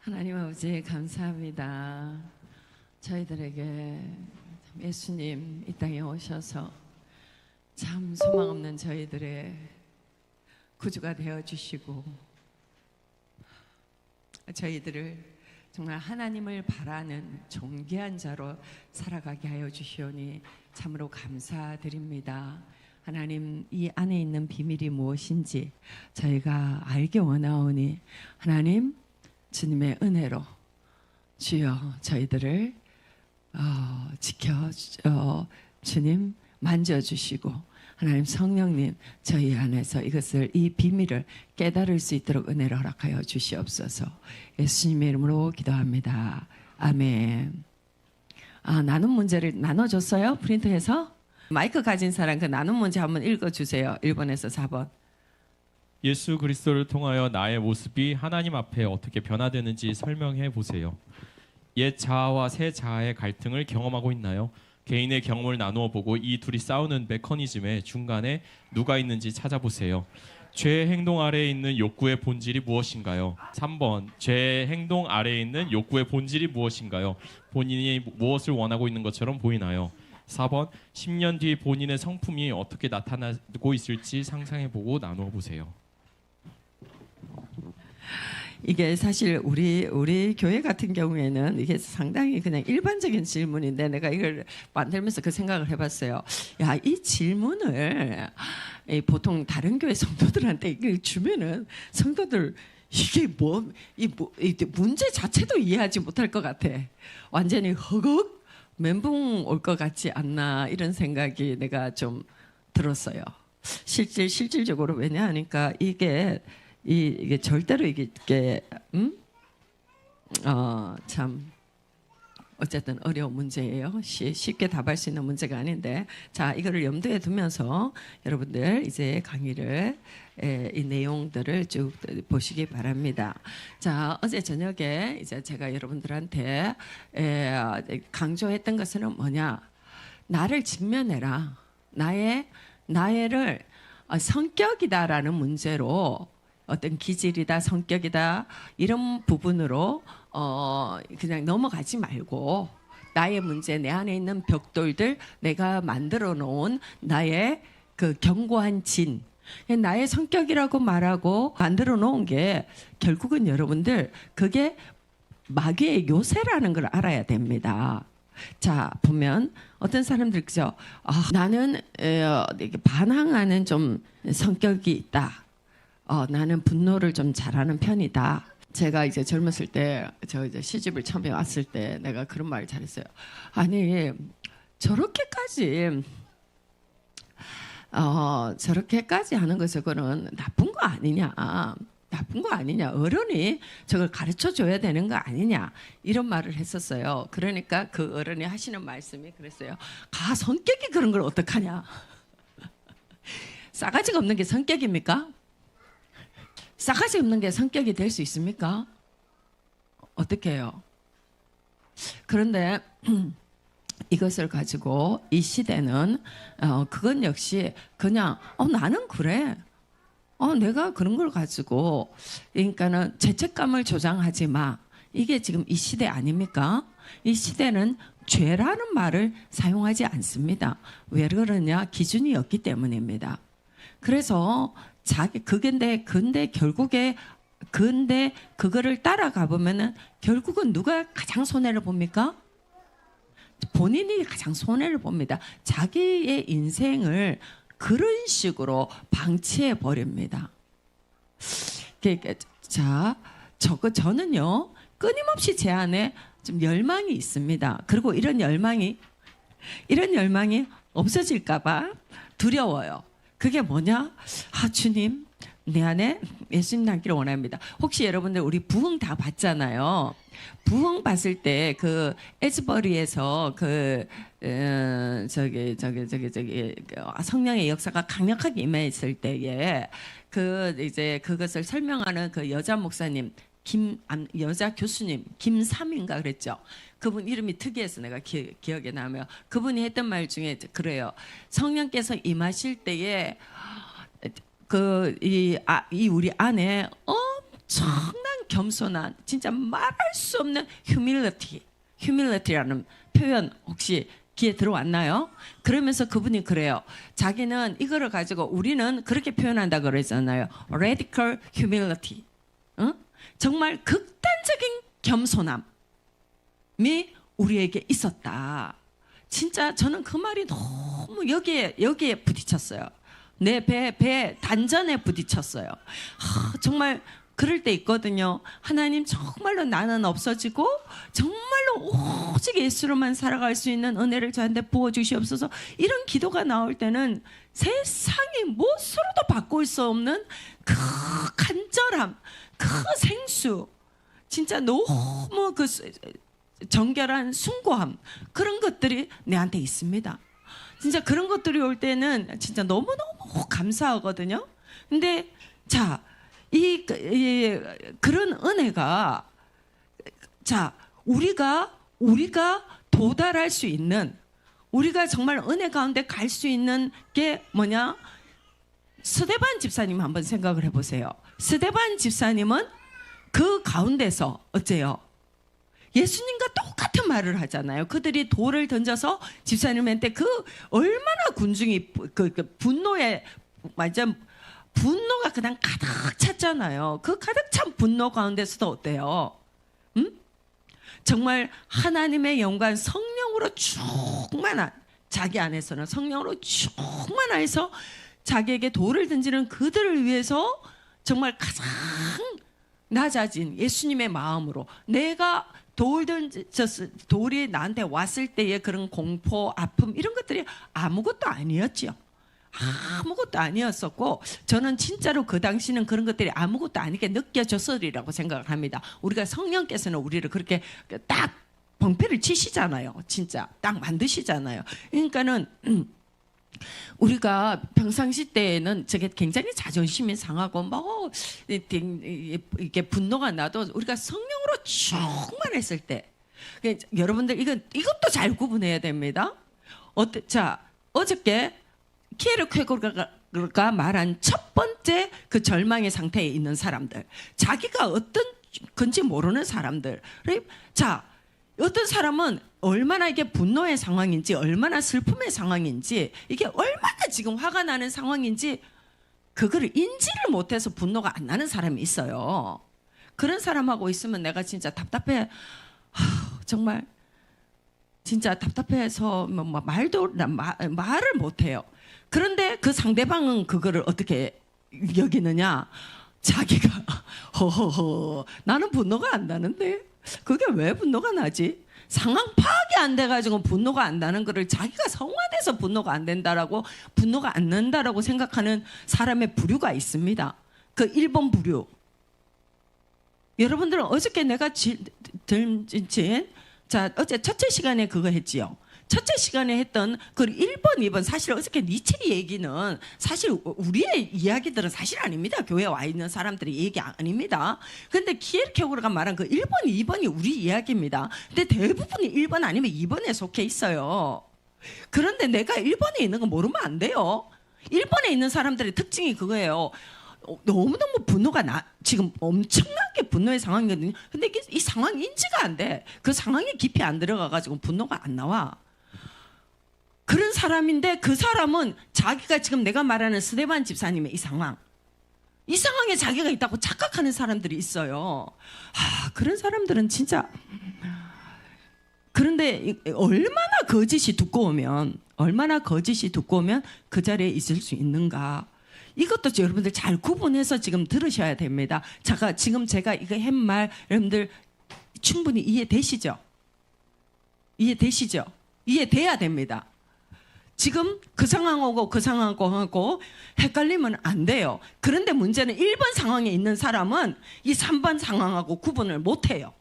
하나님 아버지 감사합니다. 저희들에게 예수님 이 땅에 오셔서 참 소망 없는 저희들의 구주가 되어주시고 저희들을 정말 하나님을 바라는 존귀한 자로 살아가게 하여 주시오니 참으로 감사드립니다. 하나님, 이 안에 있는 비밀이 무엇인지 저희가 알기 원하오니 하나님 주님의 은혜로 주여 저희들을 지켜 주님 만져주시고 하나님 성령님 저희 안에서 이 비밀을 깨달을 수 있도록 은혜를 허락하여 주시옵소서. 예수님의 이름으로 기도합니다. 아멘. 나눔 문제를 나눠줬어요? 프린트해서? 마이크 가진 사람 그 나눔 문제 한번 읽어주세요. 1번에서 4번. 예수 그리스도를 통하여 나의 모습이 하나님 앞에 어떻게 변화되는지 설명해 보세요. 옛 자아와 새 자아의 갈등을 경험하고 있나요? 개인의 경험을 나누어 보고 이 둘이 싸우는 메커니즘의 중간에 누가 있는지 찾아보세요. 죄의 행동 아래에 있는 욕구의 본질이 무엇인가요? 3번, 죄의 행동 아래에 있는 욕구의 본질이 무엇인가요? 본인이 무엇을 원하고 있는 것처럼 보이나요? 4번, 10년 뒤 본인의 성품이 어떻게 나타나고 있을지 상상해보고 나누어 보세요. 이게 사실 우리 교회 같은 경우에는 이게 상당히 그냥 일반적인 질문인데 내가 이걸 만들면서 그 생각을 해봤어요. 야, 이 질문을 보통 다른 교회 성도들한테 이걸 주면은 성도들 이게 이 문제 자체도 이해하지 못할 것 같아. 완전히 허걱 멘붕 올 것 같지 않나 이런 생각이 내가 좀 들었어요. 실질적으로 왜냐하니까 이게 절대로 참 어쨌든 어려운 문제예요. 쉽게 답할 수 있는 문제가 아닌데, 자 이거를 염두에 두면서 여러분들 이제 강의를 이 내용들을 쭉 보시기 바랍니다. 자 어제 저녁에 이제 제가 여러분들한테 강조했던 것은 뭐냐? 나를 직면해라. 나를 성격이다라는 문제로. 어떤 기질이다, 성격이다 이런 부분으로 그냥 넘어가지 말고 나의 문제, 내 안에 있는 벽돌들, 내가 만들어 놓은 나의 그 견고한 진, 나의 성격이라고 말하고 만들어 놓은 게 결국은 여러분들 그게 마귀의 요새라는 걸 알아야 됩니다. 자 보면 어떤 사람들 그죠? 나는 반항하는 좀 성격이 있다. 나는 분노를 좀 잘하는 편이다. 제가 이제 젊었을 때, 저 이제 시집을 처음에 왔을 때 내가 그런 말을 잘했어요. 아니 저렇게까지 하는 것은 그거는 나쁜 거 아니냐? 나쁜 거 아니냐? 어른이 저걸 가르쳐 줘야 되는 거 아니냐? 이런 말을 했었어요. 그러니까 그 어른이 하시는 말씀이 그랬어요. 성격이 그런 걸 어떡하냐? 싸가지가 없는 게 성격입니까? 싸가지 없는 게 성격이 될 수 있습니까? 어떻게 해요? 그런데 이것을 가지고 이 시대는 그건 역시 그냥 나는 그래. 내가 그런 걸 가지고 그러니까는 죄책감을 조장하지 마. 이게 지금 이 시대 아닙니까? 이 시대는 죄라는 말을 사용하지 않습니다. 왜 그러냐? 기준이 없기 때문입니다. 그래서 근데 그거를 따라가 보면은 결국은 누가 가장 손해를 봅니까? 본인이 가장 손해를 봅니다. 자기의 인생을 그런 식으로 방치해 버립니다. 자, 저는요 끊임없이 제 안에 좀 열망이 있습니다. 그리고 이런 열망이 없어질까봐 두려워요. 그게 뭐냐? 주님, 내 안에 예수님 남기를 원합니다. 혹시 여러분들 우리 부흥 다 봤잖아요. 부흥 봤을 때 그 에즈버리에서 성령의 역사가 강력하게 임했을 때에 이제 그것을 설명하는 그 여자 목사님 여자 교수님 김삼인가 그랬죠. 그분 이름이 특이해서 내가 기억에 남아요. 그분이 했던 말 중에 그래요. 성령께서 임하실 때에 이 우리 안에 엄청난 겸손한, 진짜 말할 수 없는 humility라는 표현 혹시 귀에 들어왔나요? 그러면서 그분이 그래요. 자기는 이거를 가지고 우리는 그렇게 표현한다 그러잖아요. radical humility. 정말 극단적인 겸손함이 우리에게 있었다. 진짜 저는 그 말이 너무 여기에 부딪혔어요. 내 배 단전에 부딪혔어요. 정말 그럴 때 있거든요. 하나님, 정말로 나는 없어지고 정말로 오직 예수로만 살아갈 수 있는 은혜를 저한테 부어주시옵소서. 이런 기도가 나올 때는 세상의 무엇으로도 바꿀 수 없는 그 간절함, 그 생수, 진짜 너무 그 정결한 숭고함, 그런 것들이 내한테 있습니다. 진짜 그런 것들이 올 때는 진짜 너무너무 감사하거든요. 근데 자, 그런 은혜가, 자, 우리가 도달할 수 있는, 우리가 정말 은혜 가운데 갈 수 있는 게 뭐냐? 스데반 집사님 한번 생각을 해보세요. 스데반 집사님은 그 가운데서 어째요? 예수님과 똑같은 말을 하잖아요. 그들이 돌을 던져서 집사님한테 그 얼마나 군중이 그 분노에 완전 분노가 그냥 가득 찼잖아요. 그 가득 찬 분노 가운데서도 어때요? 정말 하나님의 영광, 성령으로 충만한, 자기 안에서는 성령으로 충만해서 자기에게 돌을 던지는 그들을 위해서 정말 가장 낮아진 예수님의 마음으로, 내가 돌이 나한테 왔을 때의 그런 공포, 아픔, 이런 것들이 아무것도 아니었지요. 아무것도 아니었었고, 저는 진짜로 그 당시는 그런 것들이 아무것도 아니게 느껴졌으리라고 생각을 합니다. 우리가 성령께서는 우리를 그렇게 딱 방패를 치시잖아요. 진짜 딱 만드시잖아요. 그러니까는 우리가 평상시 때에는 저게 굉장히 자존심이 상하고 뭐 이게 분노가 나도, 우리가 성령으로 충만했을 때, 여러분들 이것도 잘 구분해야 됩니다. 자, 어저께 키에르케고르가 말한 첫 번째 그 절망의 상태에 있는 사람들, 자기가 어떤 건지 모르는 사람들. 자, 어떤 사람은 얼마나 이게 분노의 상황인지, 얼마나 슬픔의 상황인지, 이게 얼마나 지금 화가 나는 상황인지 그거를 인지를 못해서 분노가 안 나는 사람이 있어요. 그런 사람하고 있으면 내가 진짜 답답해. 정말 진짜 답답해서 말을 못해요. 그런데 그 상대방은 그거를 어떻게 여기느냐? 자기가 허허허, 나는 분노가 안 나는데 그게 왜 분노가 나지? 상황 파악이 안 돼가지고 분노가 안 나는 거를 자기가 성화돼서 분노가 안 된다라고, 분노가 안 난다라고 생각하는 사람의 부류가 있습니다. 그 1번 부류. 여러분들은 어저께 내가 자, 어제 첫째 시간에 그거 했지요. 첫째 시간에 했던 그 1번, 2번, 사실 어저께 니체 얘기는 사실 우리의 이야기들은 사실 아닙니다. 교회에 와 있는 사람들의 얘기 아닙니다. 근데 키에르케고르가 말한 그 1번, 2번이 우리 이야기입니다. 근데 대부분이 1번 아니면 2번에 속해 있어요. 그런데 내가 1번에 있는 거 모르면 안 돼요. 1번에 있는 사람들의 특징이 그거예요. 너무너무 분노가 지금 엄청나게 분노의 상황이거든요. 근데 이 상황 인지가 안 돼. 그 상황에 깊이 안 들어가가지고 분노가 안 나와. 그런 사람인데, 그 사람은 자기가 지금 내가 말하는 스데반 집사님의 이 상황에 자기가 있다고 착각하는 사람들이 있어요. 그런 사람들은 진짜, 그런데 얼마나 거짓이 두꺼우면 그 자리에 있을 수 있는가. 이것도 여러분들 잘 구분해서 지금 들으셔야 됩니다. 지금 제가 이거 한 말 여러분들 충분히 이해되시죠? 이해돼야 됩니다. 지금 그 상황하고 그 상황하고 헷갈리면 안 돼요. 그런데 문제는 1번 상황에 있는 사람은 이 3번 상황하고 구분을 못해요.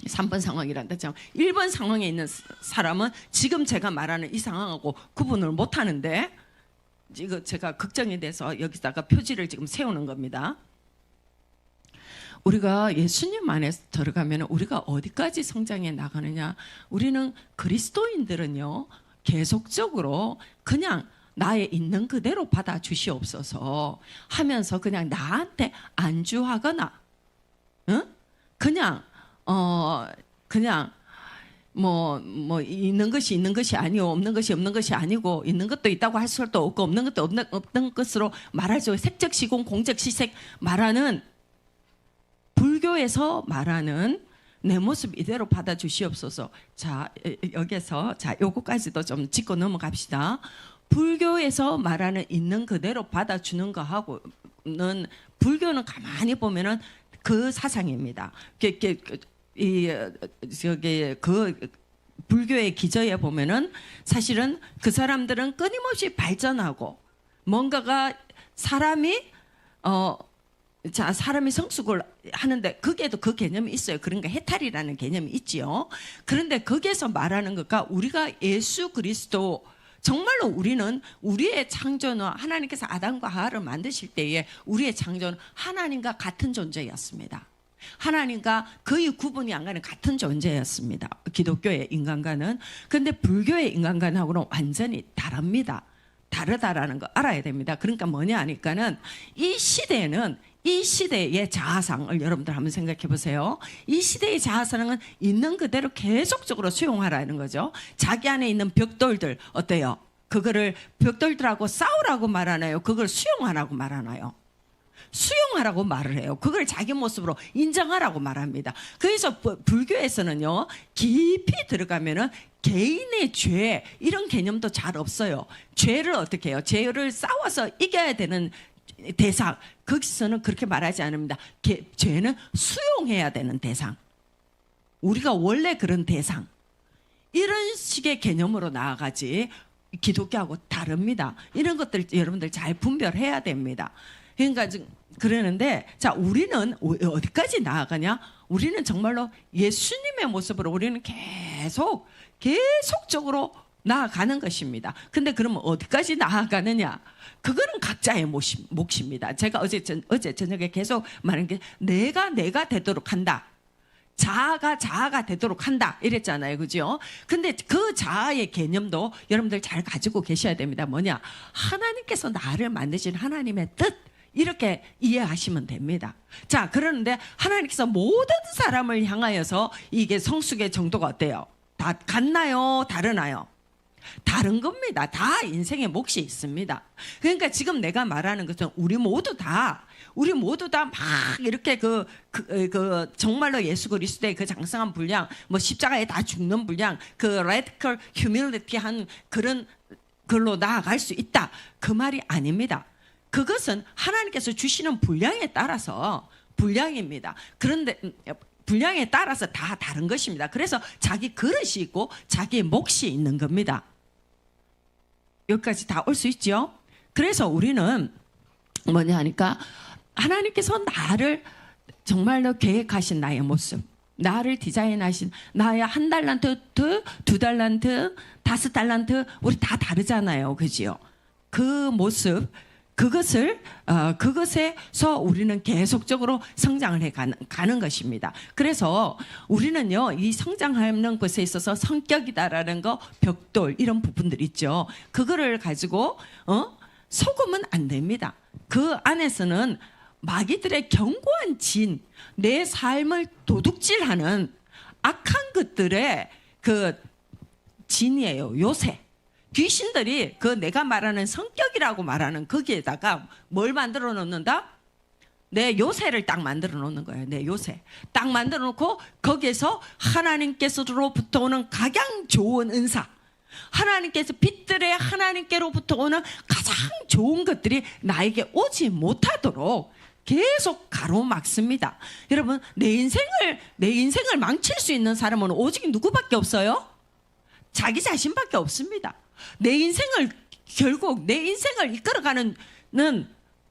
3번 상황이란다. 1번 상황에 있는 사람은 지금 제가 말하는 이 상황하고 구분을 못하는데, 이거 제가 걱정이 돼서 여기다가 표지를 지금 세우는 겁니다. 우리가 예수님 안에 들어가면 우리가 어디까지 성장해 나가느냐. 우리는 그리스도인들은요, 계속적으로 그냥 나의 있는 그대로 받아 주시옵소서 하면서 그냥 나한테 안주하거나, 응? 그냥 그냥 뭐 있는 것이 있는 것이 아니고 없는 것이 없는 것이 아니고 있는 것도 있다고 할 수도 없고 없는 것도 없는 것으로 말하죠. 색적시공 공적시색 말하는 불교에서 말하는 내 모습 이대로 받아 주시옵소서. 자, 여기서 자 요거까지도 좀 짚고 넘어갑시다. 불교에서 말하는 있는 그대로 받아 주는 거하고는 불교는 가만히 보면은 그 사상입니다. 그 불교의 기저에 보면은 사실은 그 사람들은 끊임없이 발전하고 뭔가가 사람이 사람이 성숙을 하는데 거기에도 그 개념이 있어요. 그러니까 해탈이라는 개념이 있지요. 그런데 거기에서 말하는 것과 우리가 예수 그리스도 정말로 우리는 우리의 창조는 하나님께서 아담과 하와를 만드실 때에 우리의 창조는 하나님과 같은 존재였습니다. 하나님과 거의 구분이 안 가는 같은 존재였습니다. 기독교의 인간과는. 근데 불교의 인간과는 완전히 다릅니다. 다르다라는 거 알아야 됩니다. 그러니까 뭐냐 하니까는 이 시대의 자아상을 여러분들 한번 생각해 보세요. 이 시대의 자아상은 있는 그대로 계속적으로 수용하라는 거죠. 자기 안에 있는 벽돌들 어때요? 그거를 벽돌들하고 싸우라고 말하나요? 그걸 수용하라고 말하나요? 수용하라고 말을 해요. 그걸 자기 모습으로 인정하라고 말합니다. 그래서 불교에서는요, 깊이 들어가면은 개인의 죄 이런 개념도 잘 없어요. 죄를 어떻게 해요? 죄를 싸워서 이겨야 되는 대상, 거기서는 그렇게 말하지 않습니다. 죄는 수용해야 되는 대상, 우리가 원래 그런 대상, 이런 식의 개념으로 나아가지 기독교하고 다릅니다. 이런 것들 여러분들 잘 분별해야 됩니다. 그러니까 그러는데 자, 우리는 어디까지 나아가냐? 우리는 정말로 예수님의 모습으로 우리는 계속적으로 나아가는 것입니다. 근데 그러면 어디까지 나아가느냐? 그거는 각자의 몫입니다. 제가 어제 저녁에 계속 말한 게 내가 되도록 한다. 자아가 되도록 한다 이랬잖아요. 그죠? 근데 그 자아의 개념도 여러분들 잘 가지고 계셔야 됩니다. 뭐냐? 하나님께서 나를 만드신 하나님의 뜻, 이렇게 이해하시면 됩니다. 자, 그러는데 하나님께서 모든 사람을 향하여서 이게 성숙의 정도가 어때요? 다 같나요? 다르나요? 다른 겁니다. 다 인생의 몫이 있습니다. 그러니까 지금 내가 말하는 것은 우리 모두 다 막 이렇게 정말로 예수 그리스도의 그 장성한 분량, 뭐 십자가에 다 죽는 분량, 그 radical humility 한 그런 걸로 나아갈 수 있다. 그 말이 아닙니다. 그것은 하나님께서 주시는 분량에 따라서 분량입니다. 그런데 분량에 따라서 다 다른 것입니다. 그래서 자기 그릇이 있고 자기의 몫이 있는 겁니다. 여기까지 다 올 수 있죠? 그래서 우리는 뭐냐 하니까 하나님께서 나를 정말로 계획하신 나의 모습, 나를 디자인하신 나의 1달란트, 2달란트, 5달란트, 우리 다 다르잖아요. 그지요? 그 모습, 그것에서 우리는 계속적으로 성장을 해 가는 것입니다. 그래서 우리는요, 이 성장하는 것에 있어서 성격이다라는 거, 벽돌, 이런 부분들 있죠. 그거를 가지고, 속으면 안 됩니다. 그 안에서는 마귀들의 견고한 진, 내 삶을 도둑질하는 악한 것들의 그 진이에요. 요새. 귀신들이 그 내가 말하는 성격이라고 말하는 거기에다가 뭘 만들어 놓는다? 내 요새를 딱 만들어 놓는 거예요. 내 요새 딱 만들어 놓고 거기에서 하나님께서로부터 오는 가장 좋은 은사, 하나님께서 빛들의 하나님께로부터 오는 가장 좋은 것들이 나에게 오지 못하도록 계속 가로막습니다. 여러분, 내 인생을 망칠 수 있는 사람은 오직 누구밖에 없어요? 자기 자신밖에 없습니다. 결국 내 인생을 이끌어가는,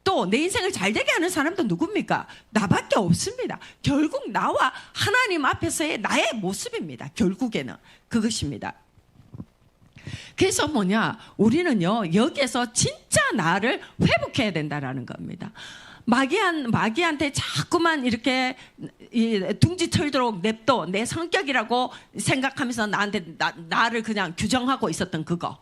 또 내 인생을 잘 되게 하는 사람도 누굽니까? 나밖에 없습니다. 결국 나와 하나님 앞에서의 나의 모습입니다. 결국에는 그것입니다. 그래서 뭐냐, 우리는요, 여기에서 진짜 나를 회복해야 된다라는 겁니다. 마귀한테 자꾸만 이렇게 둥지 털도록 냅둬, 내 성격이라고 생각하면서 나를 그냥 규정하고 있었던 그거,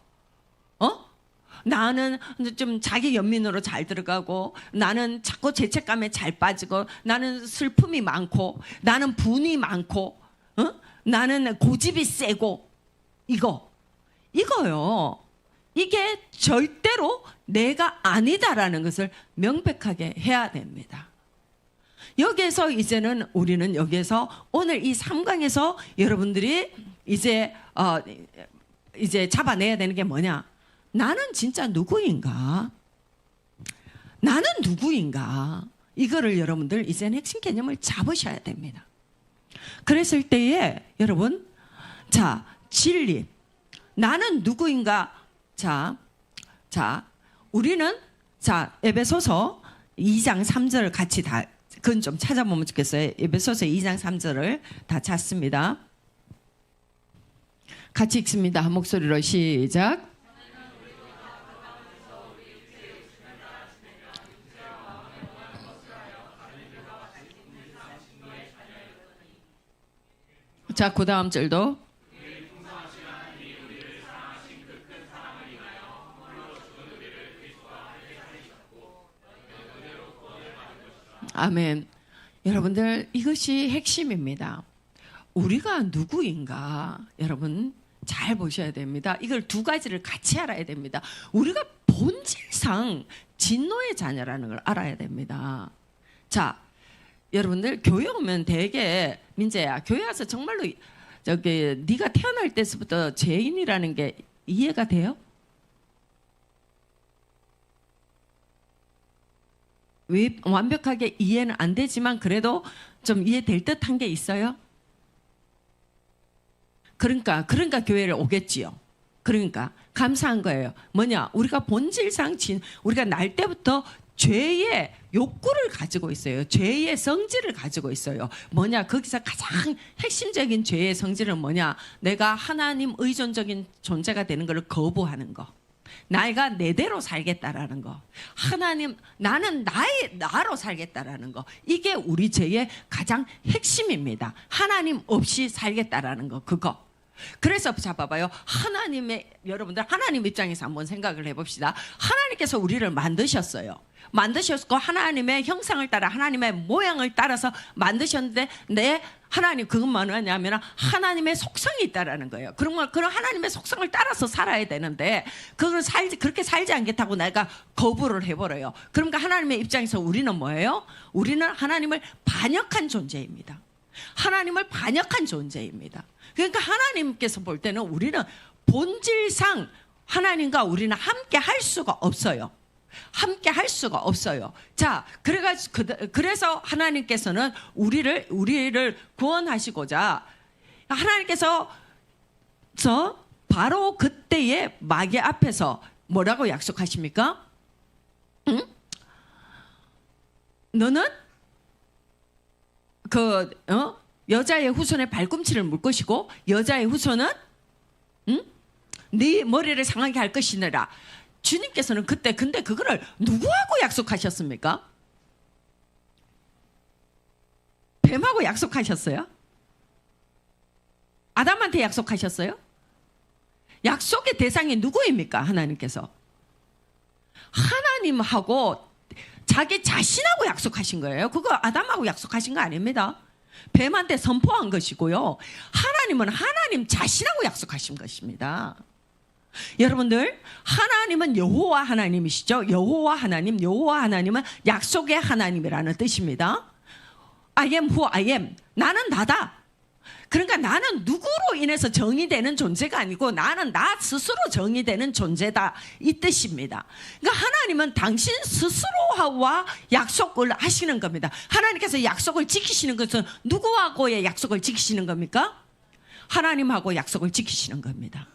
나는 좀 자기 연민으로 잘 들어가고, 나는 자꾸 죄책감에 잘 빠지고, 나는 슬픔이 많고, 나는 분이 많고, 나는 고집이 세고, 이거요. 이게 절대로 내가 아니다라는 것을 명백하게 해야 됩니다. 여기에서 이제는 우리는 여기에서 오늘 이 3강에서 여러분들이 이제 잡아내야 되는 게 뭐냐? 나는 진짜 누구인가? 나는 누구인가? 이거를 여러분들 이제는 핵심 개념을 잡으셔야 됩니다. 그랬을 때에 여러분, 자, 진리. 나는 누구인가? 자, 우리는 에베소서 2장 3절을 같이 그건 좀 찾아보면 좋겠어요. 에베소서 2장 3절을 다 찾습니다. 같이 읽습니다. 한 목소리로 시작. 자, 그 다음 절도. 아멘. 여러분들, 이것이 핵심입니다. 우리가 누구인가 여러분 잘 보셔야 됩니다. 이걸 두 가지를 같이 알아야 됩니다. 우리가 본질상 진노의 자녀라는 걸 알아야 됩니다. 자, 여러분들 교회 오면 되게, 민재야, 교회 와서 정말로 네가 태어날 때부터 죄인이라는 게 이해가 돼요? 완벽하게 이해는 안 되지만 그래도 좀 이해될 듯한 게 있어요. 그러니까 교회를 오겠지요. 그러니까 감사한 거예요. 뭐냐? 우리가 본질상 우리가 날 때부터 죄의 욕구를 가지고 있어요. 죄의 성질을 가지고 있어요. 뭐냐? 거기서 가장 핵심적인 죄의 성질은 뭐냐? 내가 하나님 의존적인 존재가 되는 것을 거부하는 거. 내가 내대로 살겠다라는 거. 하나님, 나는 나로 살겠다라는 거. 이게 우리 죄의 가장 핵심입니다. 하나님 없이 살겠다라는 거, 그거. 그래서 잡아봐요. 여러분들 하나님 입장에서 한번 생각을 해봅시다. 하나님께서 우리를 만드셨어요. 만드셨고 하나님의 형상을 따라 하나님의 모양을 따라서 만드셨는데 하나님 그건 뭐냐면 하나님의 속성이 있다라는 거예요. 그런 하나님의 속성을 따라서 살아야 되는데 그렇게 살지 않겠다고 내가 거부를 해버려요. 그러니까 하나님의 입장에서 우리는 뭐예요? 우리는 하나님을 반역한 존재입니다. 하나님을 반역한 존재입니다. 그러니까 하나님께서 볼 때는 우리는 본질상 하나님과 우리는 함께 할 수가 없어요. 함께 할 수가 없어요. 자, 그래서 하나님께서는 우리를 구원하시고자 하나님께서 바로 그때의 마귀 앞에서 뭐라고 약속하십니까? 응? 너는 여자의 후손의 발꿈치를 물 것이고 여자의 후손은 네 머리를 상하게 할 것이니라. 주님께서는 근데 그거를 누구하고 약속하셨습니까? 뱀하고 약속하셨어요? 아담한테 약속하셨어요? 약속의 대상이 누구입니까? 하나님께서. 하나님하고 자기 자신하고 약속하신 거예요. 그거 아담하고 약속하신 거 아닙니다. 뱀한테 선포한 것이고요. 하나님은 하나님 자신하고 약속하신 것입니다. 여러분들, 하나님은 여호와 하나님이시죠. 여호와 하나님은 약속의 하나님이라는 뜻입니다. I am who I am. 나는 나다. 그러니까 나는 누구로 인해서 정의되는 존재가 아니고 나는 나 스스로 정의되는 존재다, 이 뜻입니다. 그러니까 하나님은 당신 스스로와 약속을 하시는 겁니다. 하나님께서 약속을 지키시는 것은 누구하고의 약속을 지키시는 겁니까? 하나님하고 약속을 지키시는 겁니다.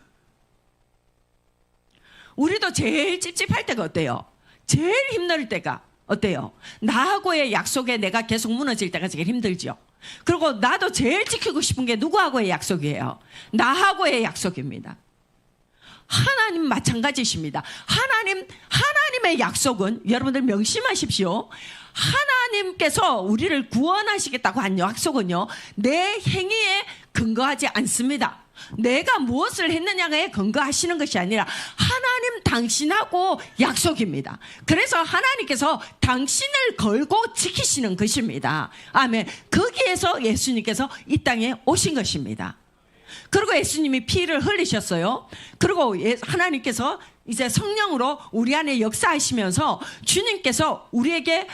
우리도 제일 찝찝할 때가 어때요? 제일 힘들 때가 어때요? 나하고의 약속에 내가 계속 무너질 때가 제일 힘들죠. 그리고 나도 제일 지키고 싶은 게 누구하고의 약속이에요? 나하고의 약속입니다. 하나님 마찬가지십니다. 하나님의 약속은 여러분들 명심하십시오. 하나님께서 우리를 구원하시겠다고 한 약속은요, 내 행위에 근거하지 않습니다. 내가 무엇을 했느냐에 근거하시는 것이 아니라 하나님 당신하고 약속입니다. 그래서 하나님께서 당신을 걸고 지키시는 것입니다. 아멘. 거기에서 예수님께서 이 땅에 오신 것입니다. 그리고 예수님이 피를 흘리셨어요. 그리고 하나님께서 이제 성령으로 우리 안에 역사하시면서 주님께서 우리에게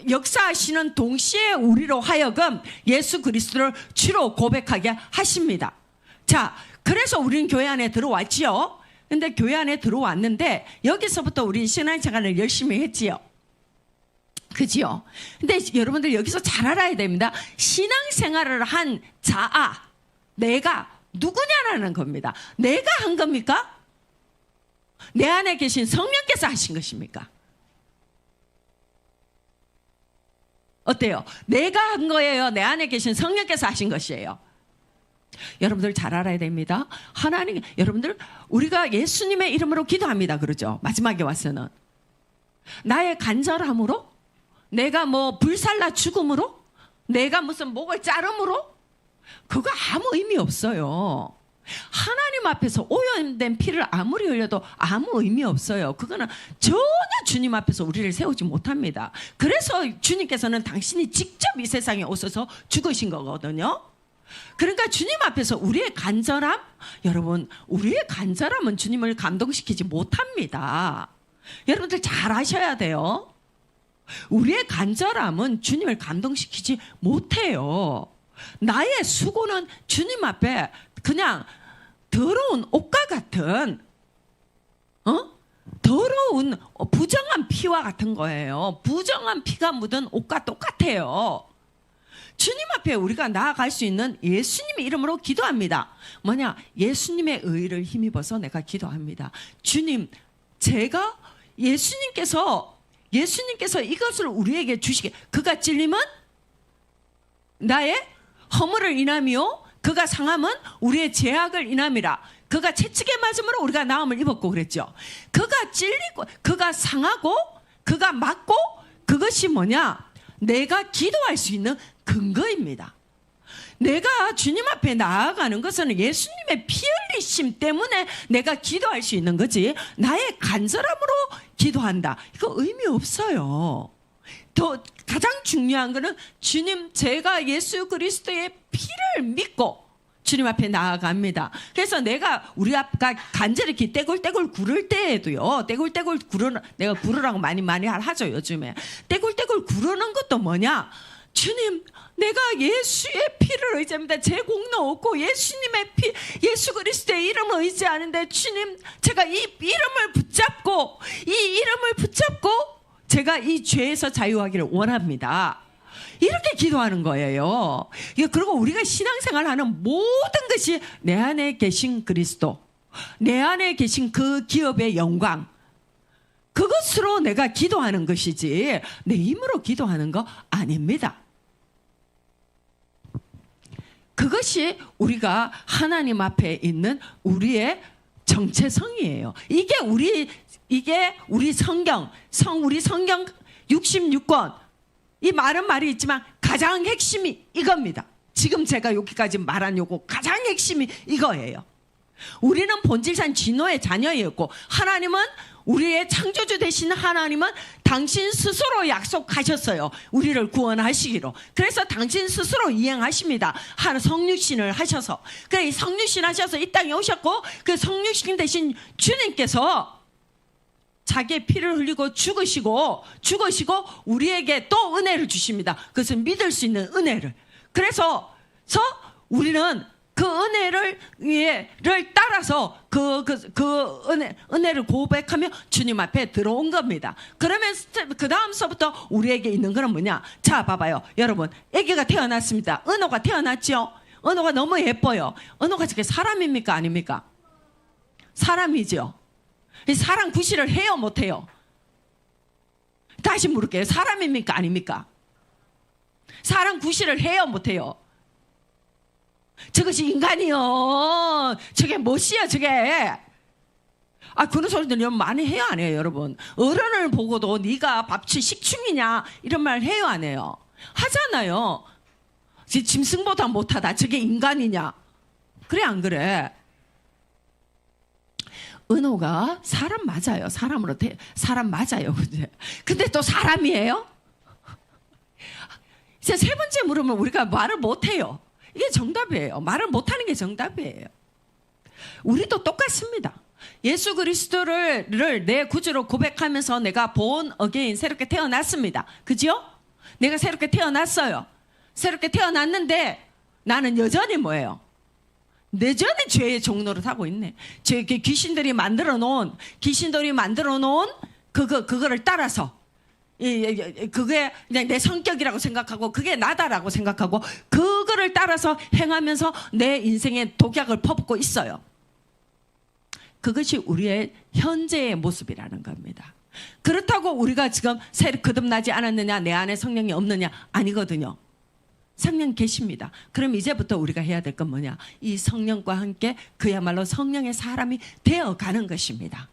역사하시는 동시에 우리로 하여금 예수 그리스도를 주로 고백하게 하십니다. 자, 그래서 우리는 교회 안에 들어왔지요. 근데 교회 안에 들어왔는데 여기서부터 우리 신앙생활을 열심히 했지요. 그지요? 근데 여러분들 여기서 잘 알아야 됩니다. 신앙생활을 한 자아, 내가 누구냐라는 겁니다. 내가 한 겁니까? 내 안에 계신 성령께서 하신 것입니까? 어때요? 내가 한 거예요? 내 안에 계신 성령께서 하신 것이에요? 여러분들 잘 알아야 됩니다. 하나님, 여러분들 우리가 예수님의 이름으로 기도합니다. 그러죠? 마지막에 와서는 나의 간절함으로, 내가 뭐 불살라 죽음으로, 내가 무슨 목을 자름으로, 그거 아무 의미 없어요. 하나님 앞에서 오염된 피를 아무리 흘려도 아무 의미 없어요. 그거는 전혀 주님 앞에서 우리를 세우지 못합니다. 그래서 주님께서는 당신이 직접 이 세상에 오셔서 죽으신 거거든요. 그러니까 주님 앞에서 우리의 간절함, 여러분, 우리의 간절함은 주님을 감동시키지 못합니다. 여러분들 잘 아셔야 돼요. 우리의 간절함은 주님을 감동시키지 못해요. 나의 수고는 주님 앞에 그냥 더러운 옷과 같은 더러운 부정한 피와 같은 거예요. 부정한 피가 묻은 옷과 똑같아요. 주님 앞에 우리가 나아갈 수 있는 예수님의 이름으로 기도합니다. 뭐냐? 예수님의 의를 힘입어서 내가 기도합니다. 주님, 제가 예수님께서 이것을 우리에게 주시게, 그가 찔림은 나의 허물을 인함이요 그가 상함은 우리의 죄악을 인함이라. 그가 채찍에 맞음으로 우리가 나음을 입었고 그랬죠. 그가 찔리고 그가 상하고 그가 맞고, 그것이 뭐냐? 내가 기도할 수 있는 근거입니다. 내가 주님 앞에 나아가는 것은 예수님의 피 흘리심 때문에 내가 기도할 수 있는 거지, 나의 간절함으로 기도한다, 이거 의미 없어요. 더 가장 중요한 거는 주님, 제가 예수 그리스도의 피를 믿고 주님 앞에 나아갑니다. 그래서 우리 앞가 간절히 이렇게 떼굴떼굴 구를 때에도요, 떼굴떼굴 구르는, 내가 구르라고 많이 하죠 요즘에. 떼굴떼굴 구르는 것도 뭐냐? 주님, 내가 예수의 피를 의지합니다. 제 공로 없고 예수님의 피, 예수 그리스도의 이름을 의지하는데, 주님, 제가 이 이름을 붙잡고 제가 이 죄에서 자유하기를 원합니다. 이렇게 기도하는 거예요. 그리고 우리가 신앙생활하는 모든 것이 내 안에 계신 그리스도, 내 안에 계신 그 기업의 영광, 그것으로 내가 기도하는 것이지 내 힘으로 기도하는 거 아닙니다. 그것이 우리가 하나님 앞에 있는 우리의 정체성이에요. 이게 우리 성경 66권, 이 많은 말이 있지만 가장 핵심이 이겁니다. 지금 제가 여기까지 말한 요거 가장 핵심이 이거예요. 우리는 본질상 진노의 자녀였고, 하나님은, 우리의 창조주 되신 하나님은 당신 스스로 약속하셨어요. 우리를 구원하시기로. 그래서 당신 스스로 이행하십니다. 성육신을 하셔서. 그래, 성육신 하셔서 이 땅에 오셨고, 그 성육신 대신 주님께서 자기의 피를 흘리고 죽으시고 우리에게 또 은혜를 주십니다. 그것은 믿을 수 있는 은혜를. 그래서 우리는 그 은혜를 따라서 그 은혜를 고백하며 주님 앞에 들어온 겁니다. 그러면 그 다음서부터 우리에게 있는 거는 뭐냐? 자, 봐봐요. 여러분, 아기가 태어났습니다. 은호가 태어났죠? 은호가 너무 예뻐요. 은호가 저게 사람입니까? 아닙니까? 사람이죠. 사람 구실을 해요? 못해요? 다시 물을게요. 사람입니까? 아닙니까? 사람 구실을 해요? 못해요? 저것이 인간이요. 저게 못이야 저게. 그런 소리들 여러분 많이 해요 안 해요? 여러분, 어른을 보고도 네가 밥치 식충이냐 이런 말 해요 안 해요? 하잖아요. 짐승보다 못하다, 저게 인간이냐. 그래 안 그래? 은호가 사람 맞아요. 사람 맞아요. 근데 또 사람이에요? 이제 세 번째 물으면 우리가 말을 못해요. 이게 정답이에요. 말을 못하는 게 정답이에요. 우리도 똑같습니다. 예수 그리스도를 내 구주로 고백하면서 내가 본 어게인 새롭게 태어났습니다. 그죠? 내가 새롭게 태어났어요. 새롭게 태어났는데 나는 여전히 뭐예요? 여전히 죄의 종로를 타고 있네. 귀신들이 만들어 놓은 그거를 따라서 그게 그냥 내 성격이라고 생각하고 그게 나다라고 생각하고 그거를 따라서 행하면서 내 인생에 독약을 퍼붓고 있어요. 그것이 우리의 현재의 모습이라는 겁니다. 그렇다고 우리가 지금 새로 거듭나지 않았느냐, 내 안에 성령이 없느냐? 아니거든요. 성령 계십니다. 그럼 이제부터 우리가 해야 될 건 뭐냐? 이 성령과 함께 그야말로 성령의 사람이 되어가는 것입니다.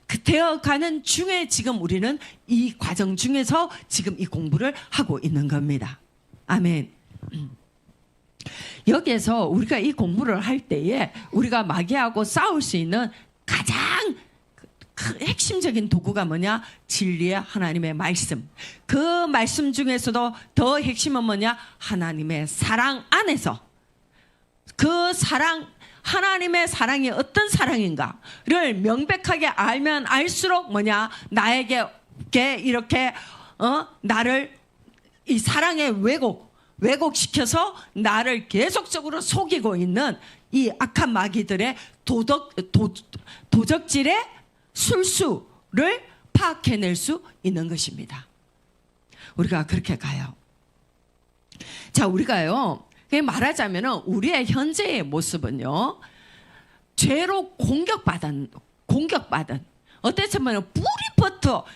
그 되어가는 중에 지금 우리는 이 과정 중에서 지금 이 공부를 하고 있는 겁니다. 아멘. 여기에서 우리가 이 공부를 할 때에 우리가 마귀하고 싸울 수 있는 가장 핵심적인 도구가 뭐냐? 진리의 하나님의 말씀. 그 말씀 중에서도 더 핵심은 뭐냐? 하나님의 사랑 안에서 그 사랑, 하나님의 사랑이 어떤 사랑인가를 명백하게 알면 알수록 뭐냐? 나에게 이렇게 나를 이 사랑의 왜곡시켜서 나를 계속적으로 속이고 있는 이 악한 마귀들의 도적질의 술수를 파악해낼 수 있는 것입니다. 우리가 그렇게 가요. 자, 우리가요, 말하자면 우리의 현재의 모습은요, 죄로 공격받은 어땠으면 뿌리부터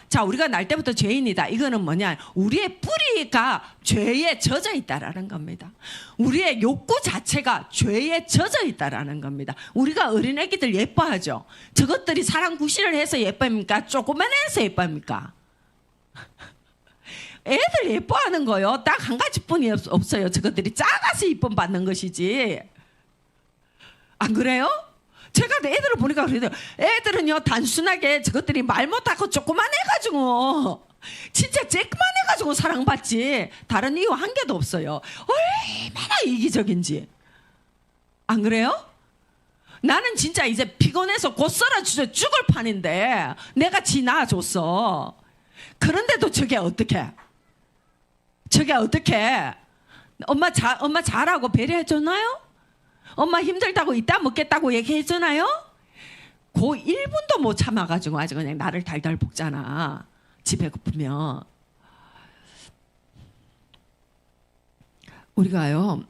자, 우리가 날 때부터 죄인이다. 이거는 뭐냐? 우리의 뿌리가 죄에 젖어 있다라는 겁니다. 우리의 욕구 자체가 죄에 젖어 있다라는 겁니다. 우리가 어린애기들 예뻐하죠. 저것들이 사랑 구실을 해서 예쁩니까? 조그만 해서 예쁩니까? 애들 예뻐하는 거요. 딱 한 가지뿐이 없어요. 저것들이 작아서 이쁨 받는 것이지. 안 그래요? 제가 애들을 보니까 그래요. 애들은요, 단순하게 저것들이 말 못하고 조그만 해가지고 진짜 쬐끄만 해가지고 사랑받지 다른 이유 한 개도 없어요. 얼마나 이기적인지. 안 그래요? 나는 진짜 이제 피곤해서 곧 썰어주져 죽을 판인데 내가 지 낳아줬어. 그런데도 저게 어떻게 엄마 잘하고 배려해줬나요? 엄마 힘들다고 이따 먹겠다고 얘기해주나요? 그 1분도 못 참아가지고 아주 그냥 나를 달달 볶잖아. 집에 고프면. 우리가요,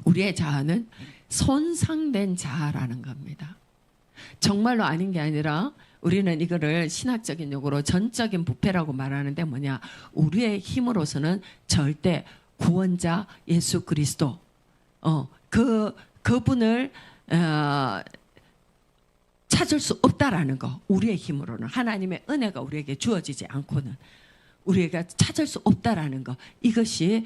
우리의 자아는 손상된 자아라는 겁니다. 정말로 아닌 게 아니라 우리는 이거를 신학적인 용어로 전적인 부패라고 말하는데 뭐냐? 우리의 힘으로서는 절대 구원자 예수 그리스도 그분을 찾을 수 없다라는 거. 우리의 힘으로는 하나님의 은혜가 우리에게 주어지지 않고는 우리가 찾을 수 없다라는 거. 이것이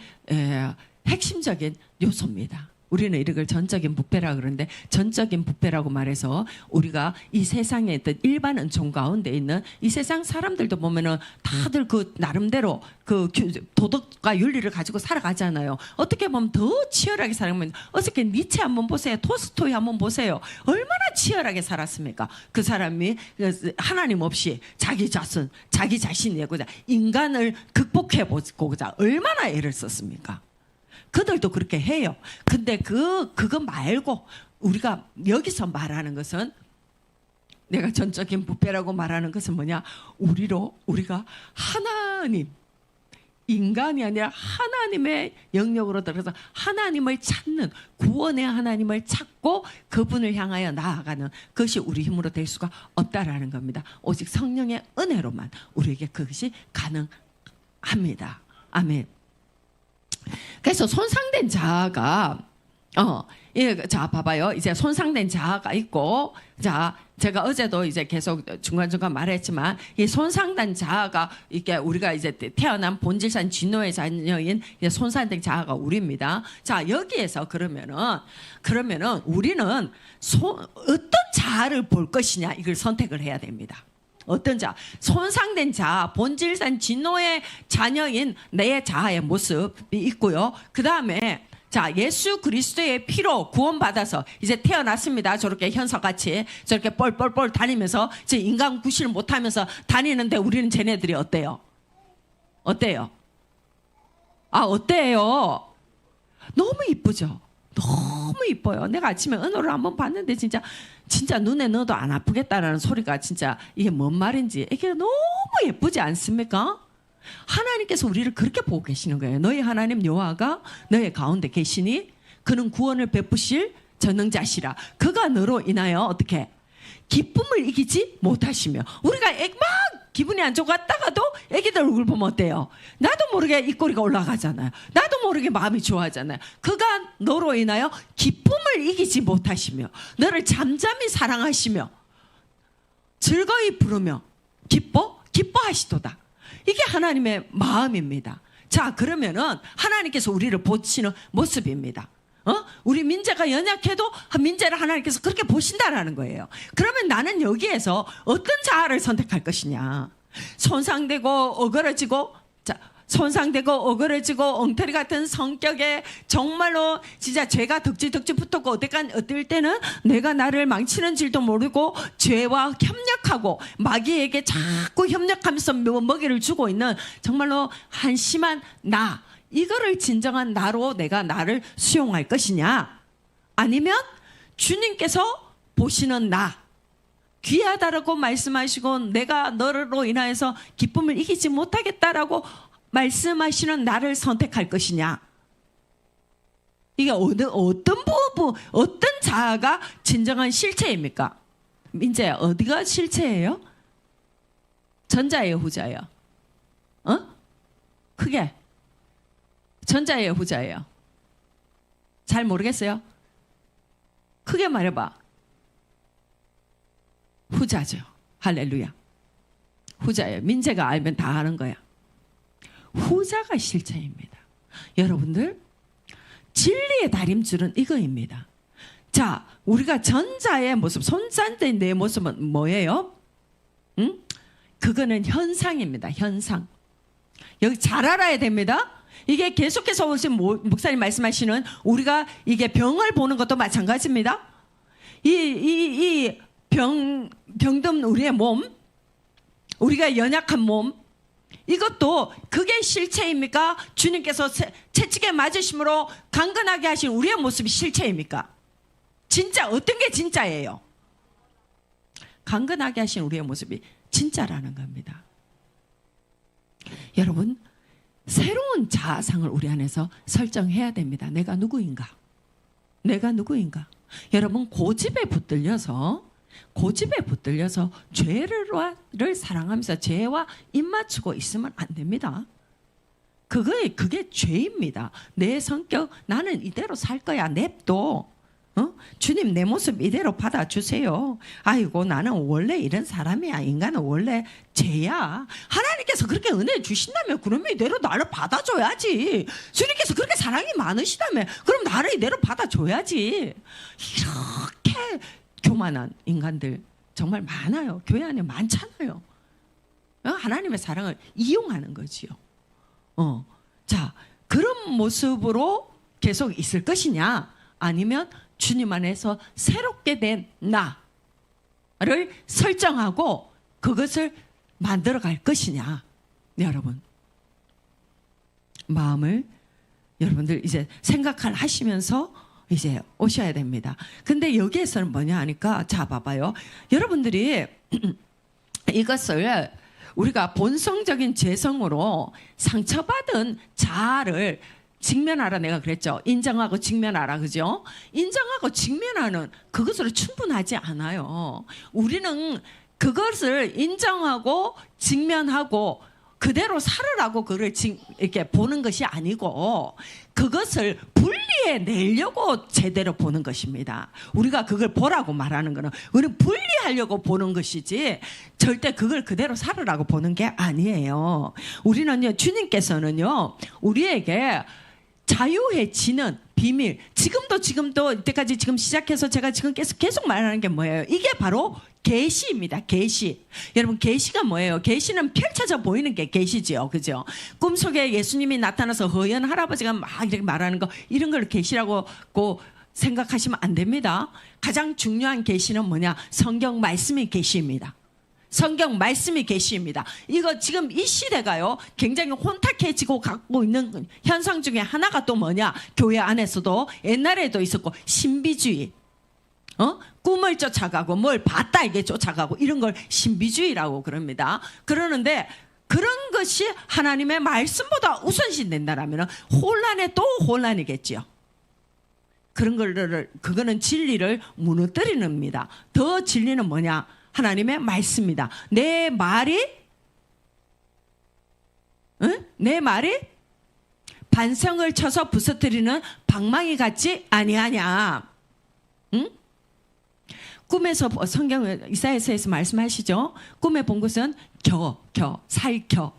핵심적인 요소입니다. 우리는 이걸 전적인 부패라 그러는데 전적인 부패라고 말해서 우리가 이 세상에 있던 일반 은총 가운데 있는 이 세상 사람들도 보면은 다들 그 나름대로 그 도덕과 윤리를 가지고 살아가잖아요. 어떻게 보면 더 치열하게 살아가면 어저께 니체 한번 보세요. 토스토이 한번 보세요. 얼마나 치열하게 살았습니까? 그 사람이 하나님 없이 자기 자신이 인간을 극복해보고자 얼마나 애를 썼습니까? 그들도 그렇게 해요. 근데 그거 말고 우리가 여기서 말하는 것은 내가 전적인 부패라고 말하는 것은 뭐냐? 우리가 하나님, 인간이 아니라 하나님의 영역으로 들어가서 하나님을 찾는 구원의 하나님을 찾고 그분을 향하여 나아가는 그것이 우리 힘으로 될 수가 없다라는 겁니다. 오직 성령의 은혜로만 우리에게 그것이 가능합니다. 아멘. 그래서 손상된 자아가 자, 봐봐요. 이제 손상된 자아가 있고, 자, 제가 어제도 이제 계속 중간중간 말했지만, 이 손상된 자아가, 이게 우리가 이제 태어난 본질상 진노의 자녀인 이제 손상된 자아가 우리입니다. 자, 여기에서 그러면은 우리는 어떤 자아를 볼 것이냐, 이걸 선택을 해야 됩니다. 어떤 자아? 손상된 자아, 본질상 진노의 자녀인 내 자아의 모습이 있고요. 그 다음에 자, 예수 그리스도의 피로 구원받아서 이제 태어났습니다. 저렇게 현석같이 저렇게 뻘뻘뻘 다니면서 이제 인간 구실을 못하면서 다니는데 우리는 쟤네들이 어때요? 어때요? 어때요? 너무 이쁘죠? 너무 이뻐요. 내가 아침에 은호를 한번 봤는데 진짜 눈에 넣어도 안 아프겠다라는 소리가 진짜 이게 뭔 말인지 이게 너무 예쁘지 않습니까? 하나님께서 우리를 그렇게 보고 계시는 거예요. 너희 하나님 여호와가 너희 가운데 계시니 그는 구원을 베푸실 전능자시라. 그가 너로 인하여 어떻게 기쁨을 이기지 못하시며, 우리가 막 기분이 안 좋았다가도 애기들 얼굴 보면 어때요? 나도 모르게 입꼬리가 올라가잖아요. 나도 모르게 마음이 좋아하잖아요. 그가 너로 인하여 기쁨을 이기지 못하시며 너를 잠잠히 사랑하시며 즐거이 부르며 기뻐하시도다. 이게 하나님의 마음입니다. 자, 그러면은 하나님께서 우리를 보시는 모습입니다. 우리 민재가 연약해도 민재를 하나님께서 그렇게 보신다라는 거예요. 그러면 나는 여기에서 어떤 자아를 선택할 것이냐? 손상되고 어그러지고 엉터리 같은 성격에 정말로 진짜 죄가 덕지 붙었고 어떨 때는 내가 나를 망치는 줄도 모르고 죄와 협력하고 마귀에게 자꾸 협력하면서 먹이를 주고 있는 정말로 한심한 나, 이거를 진정한 나로 내가 나를 수용할 것이냐, 아니면 주님께서 보시는 나, 귀하다라고 말씀하시고 내가 너로 인하여서 기쁨을 이기지 못하겠다라고 말씀하시는 나를 선택할 것이냐? 이게 어떤 자아가 진정한 실체입니까? 민재야, 어디가 실체예요? 전자예요, 후자예요? 크게. 전자예요, 후자예요? 잘 모르겠어요? 크게 말해봐. 후자죠. 할렐루야. 후자예요. 민재가 알면 다 아는 거야. 후자가 실체입니다. 여러분들, 진리의 다림줄은 이거입니다. 자, 우리가 전자의 모습, 손잔된 내 모습은 뭐예요? 그거는 현상입니다. 현상. 여기 잘 알아야 됩니다. 이게 계속해서 오신 목사님 말씀하시는 우리가 이게 병을 보는 것도 마찬가지입니다. 이 병든 우리의 몸, 우리가 연약한 몸, 이것도 그게 실체입니까? 주님께서 채찍에 맞으심으로 강건하게 하신 우리의 모습이 실체입니까? 진짜 어떤 게 진짜예요? 강건하게 하신 우리의 모습이 진짜라는 겁니다. 여러분, 새로운 자아상을 우리 안에서 설정해야 됩니다. 내가 누구인가? 여러분, 고집에 붙들려서 죄를 사랑하면서 죄와 입맞추고 있으면 안 됩니다. 그게 죄입니다. 내 성격, 나는 이대로 살 거야, 냅둬. 주님, 내 모습 이대로 받아주세요. 아이고, 나는 원래 이런 사람이야. 인간은 원래 죄야. 하나님께서 그렇게 은혜 주신다면 그러면 이대로 나를 받아줘야지. 주님께서 그렇게 사랑이 많으시다면 그럼 나를 이대로 받아줘야지. 이렇게 교만한 인간들 정말 많아요. 교회 안에 많잖아요. 하나님의 사랑을 이용하는 거지요. 자, 그런 모습으로 계속 있을 것이냐, 아니면 주님 안에서 새롭게 된 나를 설정하고 그것을 만들어 갈 것이냐. 네, 여러분, 마음을 여러분들 이제 생각을 하시면서 이제 오셔야 됩니다. 근데 여기에서는 뭐냐 하니까, 자, 봐봐요. 여러분들이 이것을 우리가 본성적인 죄성으로 상처받은 자아를 직면하라, 내가 그랬죠. 인정하고 직면하라, 그죠? 인정하고 직면하는 그것으로 충분하지 않아요. 우리는 그것을 인정하고 직면하고 그대로 살으라고 그걸 이렇게 보는 것이 아니고 그것을 분리해 내려고 제대로 보는 것입니다. 우리가 그걸 보라고 말하는 거는 우리는 분리하려고 보는 것이지 절대 그걸 그대로 살으라고 보는 게 아니에요. 우리는요, 주님께서는요, 우리에게 자유해지는 비밀, 지금도 이때까지 지금 시작해서 제가 지금 계속 말하는 게 뭐예요? 이게 바로 계시입니다. 계시. 여러분, 계시가 뭐예요? 계시는 펼쳐져 보이는 게 계시지요, 그죠? 꿈속에 예수님이 나타나서 허연 할아버지가 막 이렇게 말하는 거, 이런 걸 계시라고 생각하시면 안 됩니다. 가장 중요한 계시는 뭐냐? 성경 말씀이 계시입니다. 성경 말씀이 계시입니다. 이거 지금 이 시대가요, 굉장히 혼탁해지고 갖고 있는 현상 중에 하나가 또 뭐냐? 교회 안에서도 옛날에도 있었고, 신비주의. 꿈을 쫓아가고 뭘 봤다 이게 쫓아가고 이런 걸 신비주의라고 그럽니다. 그러는데 그런 것이 하나님의 말씀보다 우선시 된다라면 혼란에 또 혼란이겠지요. 그런 거를, 그거는 진리를 무너뜨리는 겁니다. 더 진리는 뭐냐? 하나님의 말씀입니다. 내 말이 반성을 쳐서 부서뜨리는 방망이 같지 아니하냐? 응? 꿈에서 성경 이사야서에서 말씀하시죠. 꿈에 본 것은 살켜,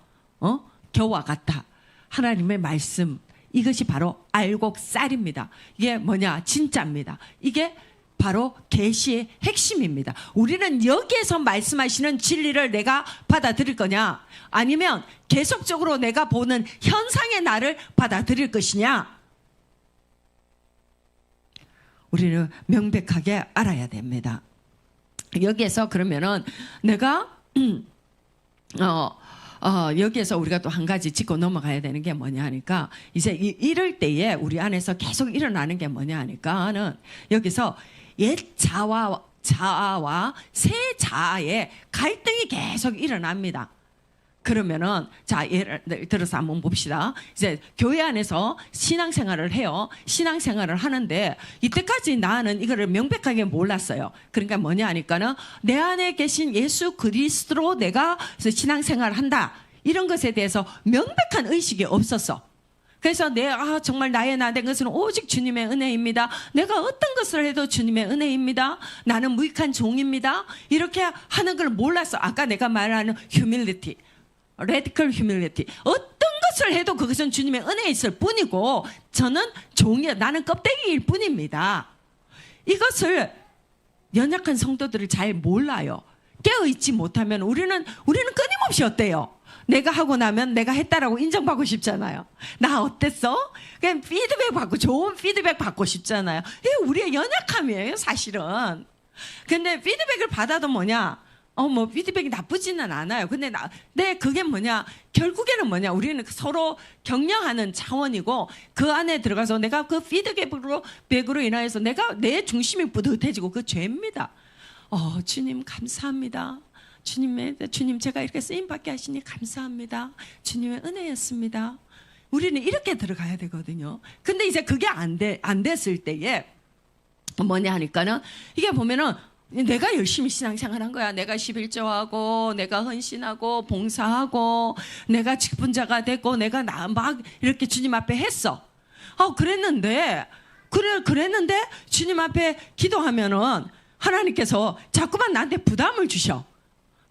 겨와 같다. 하나님의 말씀, 이것이 바로 알곡살입니다. 이게 뭐냐? 진짜입니다. 이게 바로 계시의 핵심입니다. 우리는 여기에서 말씀하시는 진리를 내가 받아들일 거냐? 아니면 계속적으로 내가 보는 현상의 나를 받아들일 것이냐? 우리는 명백하게 알아야 됩니다. 여기에서 그러면은 내가 여기에서 우리가 또 한 가지 짚고 넘어가야 되는 게 뭐냐 하니까 이제 이럴 때에 우리 안에서 계속 일어나는 게 뭐냐 하니까는 여기서 옛 자아와 새 자아의 갈등이 계속 일어납니다. 그러면은 자, 예를 들어서 한번 봅시다. 이제 교회 안에서 신앙생활을 해요. 신앙생활을 하는데 이때까지 나는 이거를 명백하게 몰랐어요. 그러니까 뭐냐 하니까는 내 안에 계신 예수 그리스도로 내가 신앙생활을 한다, 이런 것에 대해서 명백한 의식이 없었어. 그래서 정말 나의 나 된 것은 오직 주님의 은혜입니다. 내가 어떤 것을 해도 주님의 은혜입니다. 나는 무익한 종입니다. 이렇게 하는 걸 몰랐어. 아까 내가 말하는 휴밀리티, 레디컬 휴밀리티. 어떤 것을 해도 그것은 주님의 은혜에 있을 뿐이고 저는 나는 껍데기일 뿐입니다. 이것을 연약한 성도들을 잘 몰라요. 깨어있지 못하면 우리는 끊임없이 어때요? 내가 하고 나면 내가 했다라고 인정받고 싶잖아요. 나 어땠어? 그냥 피드백 받고, 좋은 피드백 받고 싶잖아요. 이게 우리의 연약함이에요, 사실은. 근데 피드백을 받아도 뭐냐? 피드백이 나쁘지는 않아요. 근데 그게 뭐냐? 결국에는 뭐냐? 우리는 서로 격려하는 차원이고 그 안에 들어가서 내가 그 피드백으로 인하여서 내 중심이 뿌듯해지고 그 죄입니다. 주님 감사합니다. 주님 제가 이렇게 쓰임받게 하시니 감사합니다. 주님의 은혜였습니다. 우리는 이렇게 들어가야 되거든요. 근데 이제 그게 안 됐을 때에 뭐냐 하니까는 이게 보면은 내가 열심히 신앙생활한 거야. 내가 11조하고 내가 헌신하고 봉사하고 내가 직분자가 됐고 내가 막 이렇게 주님 앞에 했어. 그랬는데 주님 앞에 기도하면은 하나님께서 자꾸만 나한테 부담을 주셔.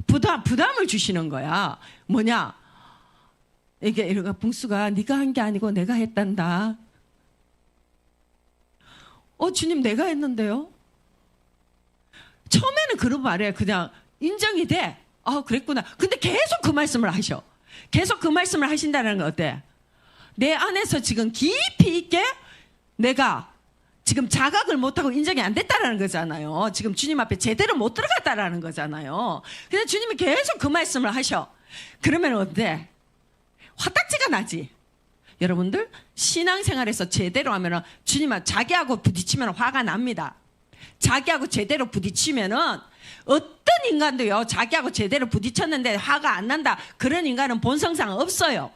부담을 주시는 거야. 뭐냐? 이게 이러가 봉수가 네가 한 게 아니고 내가 했단다. 주님 내가 했는데요. 처음에는 그런 말이에요. 그냥 인정이 돼. 그랬구나. 근데 계속 그 말씀을 하셔. 계속 그 말씀을 하신다는 건 어때? 내 안에서 지금 깊이 있게 내가 지금 자각을 못하고 인정이 안 됐다라는 거잖아요. 지금 주님 앞에 제대로 못 들어갔다라는 거잖아요. 근데 주님이 계속 그 말씀을 하셔. 그러면 어때? 화딱지가 나지. 여러분들 신앙생활에서 제대로 하면은 주님은 자기하고 부딪히면 화가 납니다. 자기하고 제대로 부딪히면은 어떤 인간도요, 자기하고 제대로 부딪혔는데 화가 안 난다, 그런 인간은 본성상 없어요.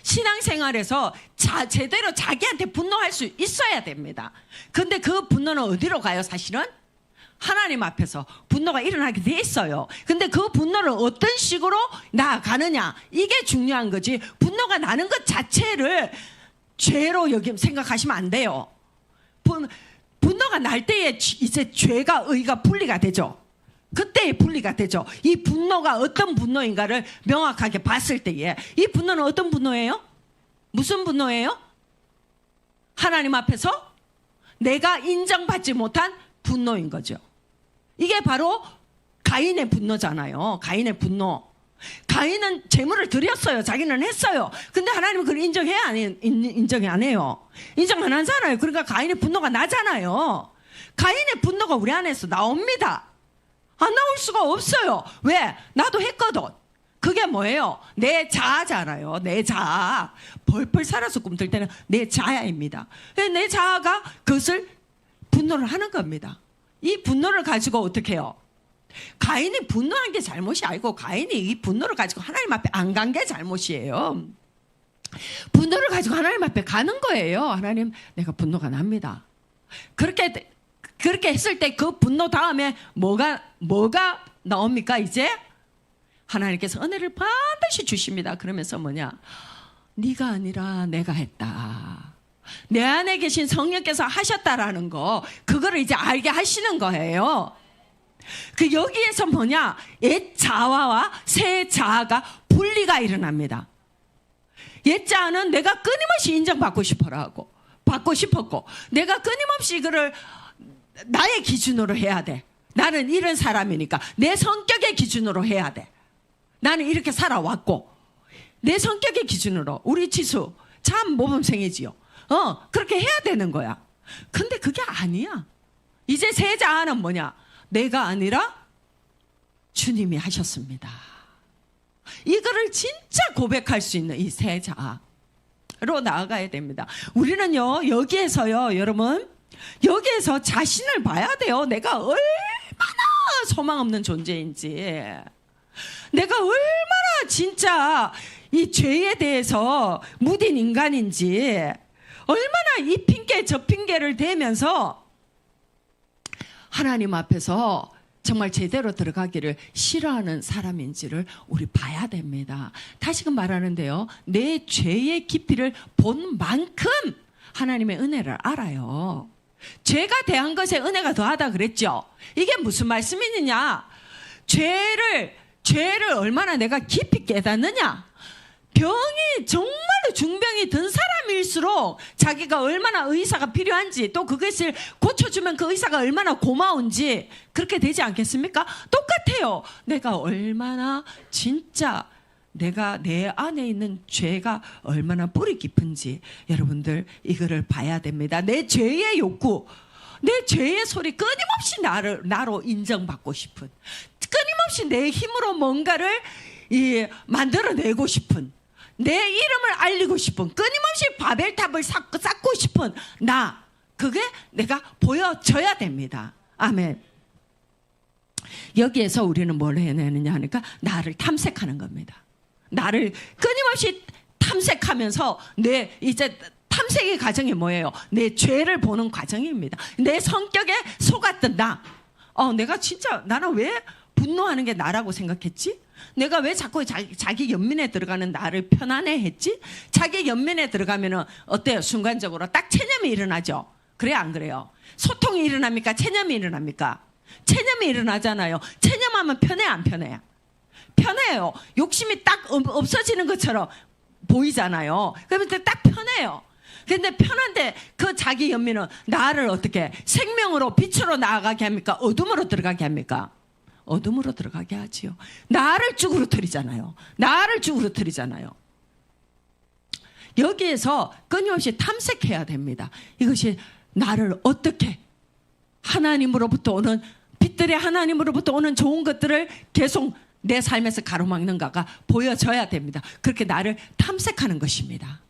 신앙생활에서 제대로 자기한테 분노할 수 있어야 됩니다. 근데 그 분노는 어디로 가요? 사실은 하나님 앞에서 분노가 일어나게 돼 있어요. 근데 그 분노를 어떤 식으로 나아가느냐, 이게 중요한 거지. 분노가 나는 것 자체를 죄로 생각하시면 안 돼요. 분노가 날 때에 이제 죄가 의가 분리가 되죠. 그때의 분리가 되죠. 이 분노가 어떤 분노인가를 명확하게 봤을 때에, 이 분노는 어떤 분노예요? 무슨 분노예요? 하나님 앞에서 내가 인정받지 못한 분노인 거죠. 이게 바로 가인의 분노잖아요. 가인의 분노. 가인은 재물을 드렸어요. 자기는 했어요. 근데 하나님은 그걸 인정해야 인정이 안 해요. 인정 안 하잖아요. 그러니까 가인의 분노가 나잖아요. 가인의 분노가 우리 안에서 나옵니다. 안 나올 수가 없어요. 왜? 나도 했거든. 그게 뭐예요? 내 자아잖아요. 내 자아. 벌벌 살아서 꿈들 때는 내 자아입니다. 내 자아가 그것을 분노를 하는 겁니다. 이 분노를 가지고 어떻게 해요? 가인이 분노한 게 잘못이 아니고, 가인이 이 분노를 가지고 하나님 앞에 안 간 게 잘못이에요. 분노를 가지고 하나님 앞에 가는 거예요. 하나님, 내가 분노가 납니다. 그렇게 했을 때 그 분노 다음에 뭐가 나옵니까? 이제 하나님께서 은혜를 반드시 주십니다. 그러면서 뭐냐? 네가 아니라 내가 했다. 내 안에 계신 성령께서 하셨다라는 거, 그거를 이제 알게 하시는 거예요. 그 여기에서 뭐냐? 옛 자아와 새 자아가 분리가 일어납니다. 옛 자아는 내가 끊임없이 인정받고 받고 싶었고, 내가 끊임없이 그를 나의 기준으로 해야 돼. 나는 이런 사람이니까 내 성격의 기준으로 해야 돼. 나는 이렇게 살아왔고, 내 성격의 기준으로. 우리 지수 참 모범생이지요. 그렇게 해야 되는 거야. 근데 그게 아니야. 이제 새 자아는 뭐냐? 내가 아니라 주님이 하셨습니다. 이거를 진짜 고백할 수 있는 이 새 자아로 나아가야 됩니다. 우리는요, 여기에서요, 여러분, 여기에서 자신을 봐야 돼요. 내가 얼마나 소망 없는 존재인지, 내가 얼마나 진짜 이 죄에 대해서 무딘 인간인지, 얼마나 이 핑계 저 핑계를 대면서 하나님 앞에서 정말 제대로 들어가기를 싫어하는 사람인지를 우리 봐야 됩니다. 다시금 말하는데요, 내 죄의 깊이를 본 만큼 하나님의 은혜를 알아요. 죄가 대한 것에 은혜가 더하다 그랬죠. 이게 무슨 말씀이냐? 죄를 얼마나 내가 깊이 깨닫느냐? 병이 정말로 중병이 든 사람일수록 자기가 얼마나 의사가 필요한지, 또 그것을 고쳐주면 그 의사가 얼마나 고마운지 그렇게 되지 않겠습니까? 똑같아요. 내가 얼마나 진짜 내가 내 안에 있는 죄가 얼마나 뿌리 깊은지 여러분들 이거를 봐야 됩니다. 내 죄의 욕구, 내 죄의 소리, 끊임없이 나로 인정받고 싶은, 끊임없이 내 힘으로 뭔가를 만들어내고 싶은, 내 이름을 알리고 싶은, 끊임없이 바벨탑을 쌓고 싶은 그게 내가 보여져야 됩니다. 아멘. 여기에서 우리는 뭘 해내느냐 하니까 나를 탐색하는 겁니다. 나를 끊임없이 탐색하면서 이제 탐색의 과정이 뭐예요? 내 죄를 보는 과정입니다. 내 성격에 속았던 내가 진짜, 나는 왜 분노하는 게 나라고 생각했지? 내가 왜 자꾸 자기 연민에 들어가는 나를 편안해했지? 자기 연민에 들어가면은 어때요? 순간적으로 딱 체념이 일어나죠. 그래 안 그래요? 소통이 일어납니까? 체념이 일어납니까? 체념이 일어나잖아요. 체념하면 편해 안 편해요? 편해요. 욕심이 딱 없어지는 것처럼 보이잖아요. 그러면 딱 편해요. 근데 편한데 그 자기 연민은 나를 어떻게 생명으로 빛으로 나아가게 합니까? 어둠으로 들어가게 합니까? 어둠으로 들어가게 하지요. 나를 쭈그러뜨리잖아요. 여기에서 끊임없이 탐색해야 됩니다. 이것이 나를 어떻게 하나님으로부터 오는, 빛들의 하나님으로부터 오는 좋은 것들을 계속 내 삶에서 가로막는가가 보여져야 됩니다. 그렇게 나를 탐색하는 것입니다.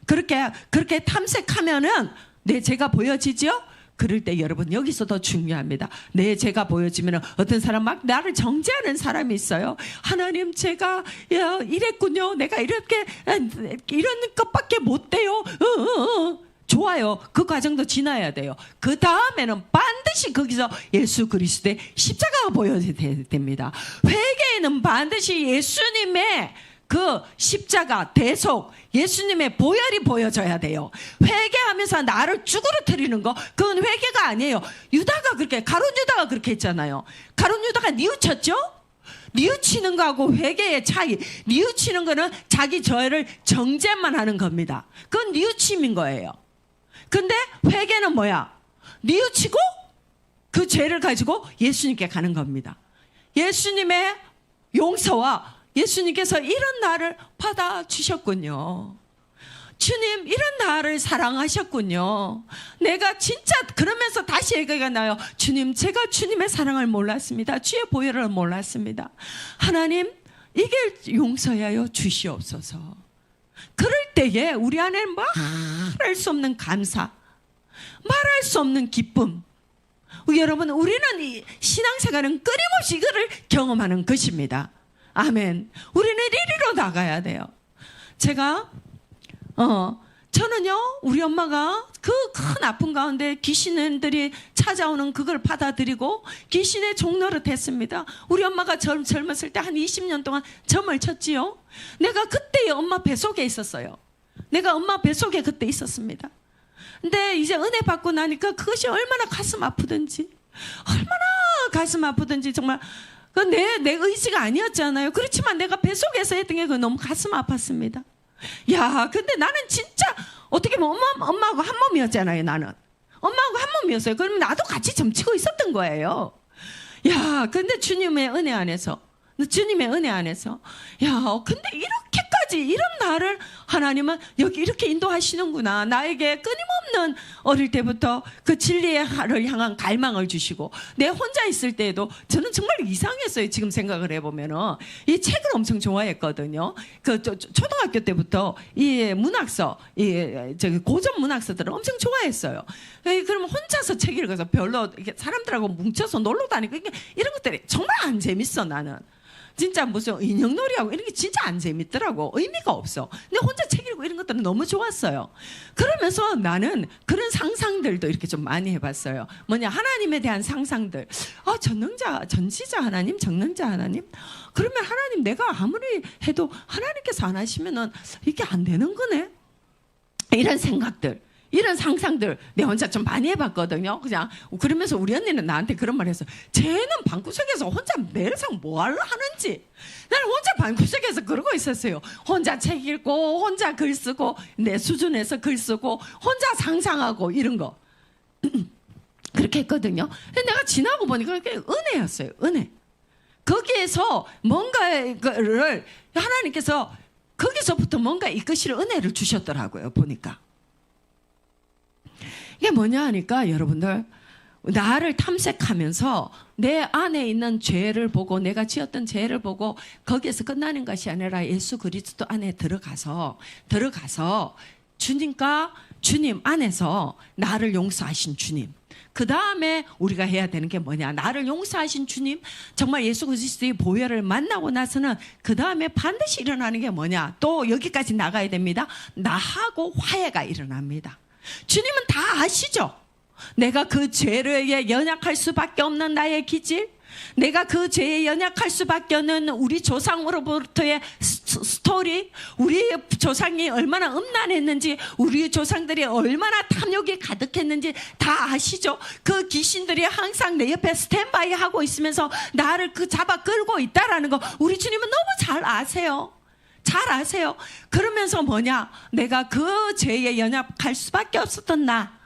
그렇게 탐색하면은 내 죄가 보여지죠? 그럴 때 여러분 여기서 더 중요합니다. 내 죄가 보여지면 어떤 사람 막 나를 정죄하는 사람이 있어요. 하나님, 제가 이랬군요. 내가 이런 것밖에 못 돼요. 좋아요. 그 과정도 지나야 돼요. 그 다음에는 반드시 거기서 예수 그리스도의 십자가가 보여야 됩니다. 회개에는 반드시 예수님의 그 십자가, 대속, 예수님의 보혈이 보여져야 돼요. 회개하면서 나를 쭈그러뜨리는 거, 그건 회개가 아니에요. 유다가 그렇게, 가룟 유다가 그렇게 했잖아요. 가룟 유다가 뉘우쳤죠? 뉘우치는 거하고 회개의 차이. 뉘우치는 거는 자기 죄를 정죄만 하는 겁니다. 그건 뉘우침인 거예요. 근데 회개는 뭐야? 뉘우치고 그 죄를 가지고 예수님께 가는 겁니다. 예수님의 용서와 예수님께서 이런 나를 받아주셨군요. 주님 이런 나를 사랑하셨군요. 내가 진짜 그러면서 다시 얘기가 나요. 주님, 제가 주님의 사랑을 몰랐습니다. 주의 보혈을 몰랐습니다. 하나님, 이게 용서하여 주시옵소서. 그럴 때에 우리 안에 말할 수 없는 감사, 말할 수 없는 기쁨. 여러분, 우리는 이 신앙생활은 끊임없이 이거를 경험하는 것입니다. 아멘. 우리는 이리로 나가야 돼요. 제가 저는요, 우리 엄마가 그 큰 아픔 가운데 귀신들이 찾아오는 그걸 받아들이고 귀신의 종노릇 했습니다. 우리 엄마가 젊었을 때 한 20년 동안 점을 쳤지요. 내가 그때 엄마 뱃속에 있었어요. 내가 엄마 뱃속에 그때 있었습니다. 근데 이제 은혜 받고 나니까 그것이 얼마나 가슴 아프든지, 얼마나 가슴 아프든지, 정말 내 의지가 아니었잖아요. 그렇지만 내가 뱃속에서 했던 게 너무 가슴 아팠습니다. 야, 근데 나는 진짜 어떻게 보면 엄마하고 한 몸이었잖아요. 나는 엄마하고 한 몸이었어요. 그러면 나도 같이 점치고 있었던 거예요. 야, 근데 주님의 은혜 안에서, 야, 근데 이렇게까지 이런 나를 하나님은 여기 이렇게 인도하시는구나. 나에게 끊임없는 어릴 때부터 그 진리의 하를 향한 갈망을 주시고, 내 혼자 있을 때에도 저는 정말 이상했어요. 지금 생각을 해보면은 이 책을 엄청 좋아했거든요. 그 초등학교 때부터 이 문학서, 저기 고전 문학서들을 엄청 좋아했어요. 그러면 혼자서 책 읽어서 별로 사람들하고 뭉쳐서 놀러 다니고 이런 것들이 정말 안 재밌어. 나는 진짜 무슨 인형놀이하고 이런 게 진짜 안 재밌더라고. 의미가 없어. 근데 혼자 책 읽고 이런 것들은 너무 좋았어요. 그러면서 나는 그런 상상들도 이렇게 좀 많이 해봤어요. 뭐냐, 하나님에 대한 상상들. 전지자 하나님, 전능자 하나님. 그러면 하나님, 내가 아무리 해도 하나님께서 안 하시면은 이게 안 되는 거네. 이런 생각들, 이런 상상들 내 혼자 좀 많이 해봤거든요. 그냥 그러면서 우리 언니는 나한테 그런 말 했어. 쟤는 방구석에서 혼자 매일상 뭐 하는지. 나는 혼자 방구석에서 그러고 있었어요. 혼자 책 읽고, 혼자 글 쓰고, 내 수준에서 글 쓰고, 혼자 상상하고 이런 거 그렇게 했거든요. 근데 내가 지나고 보니까 그게 은혜였어요. 은혜. 거기에서 뭔가를 하나님께서 거기서부터 뭔가 이끄실 은혜를 주셨더라고요. 보니까 이게 뭐냐 하니까, 여러분들, 나를 탐색하면서 내 안에 있는 죄를 보고, 내가 지었던 죄를 보고 거기에서 끝나는 것이 아니라 예수 그리스도 안에 들어가서 주님 안에서 나를 용서하신 주님, 그 다음에 우리가 해야 되는 게 뭐냐, 나를 용서하신 주님, 정말 예수 그리스도의 보혈을 만나고 나서는 그 다음에 반드시 일어나는 게 뭐냐, 또 여기까지 나가야 됩니다. 나하고 화해가 일어납니다. 주님은 다 아시죠? 내가 그 죄에 연약할 수밖에 없는 나의 기질, 내가 그 죄에 연약할 수밖에 없는 우리 조상으로부터의 스토리, 우리 조상이 얼마나 음란했는지, 우리 조상들이 얼마나 탐욕이 가득했는지 다 아시죠? 그 귀신들이 항상 내 옆에 스탠바이 하고 있으면서 나를 잡아 끌고 있다라는 거 우리 주님은 너무 잘 아세요. 잘 아세요. 그러면서 뭐냐, 내가 그 죄에 연약할 수밖에 없었던 나,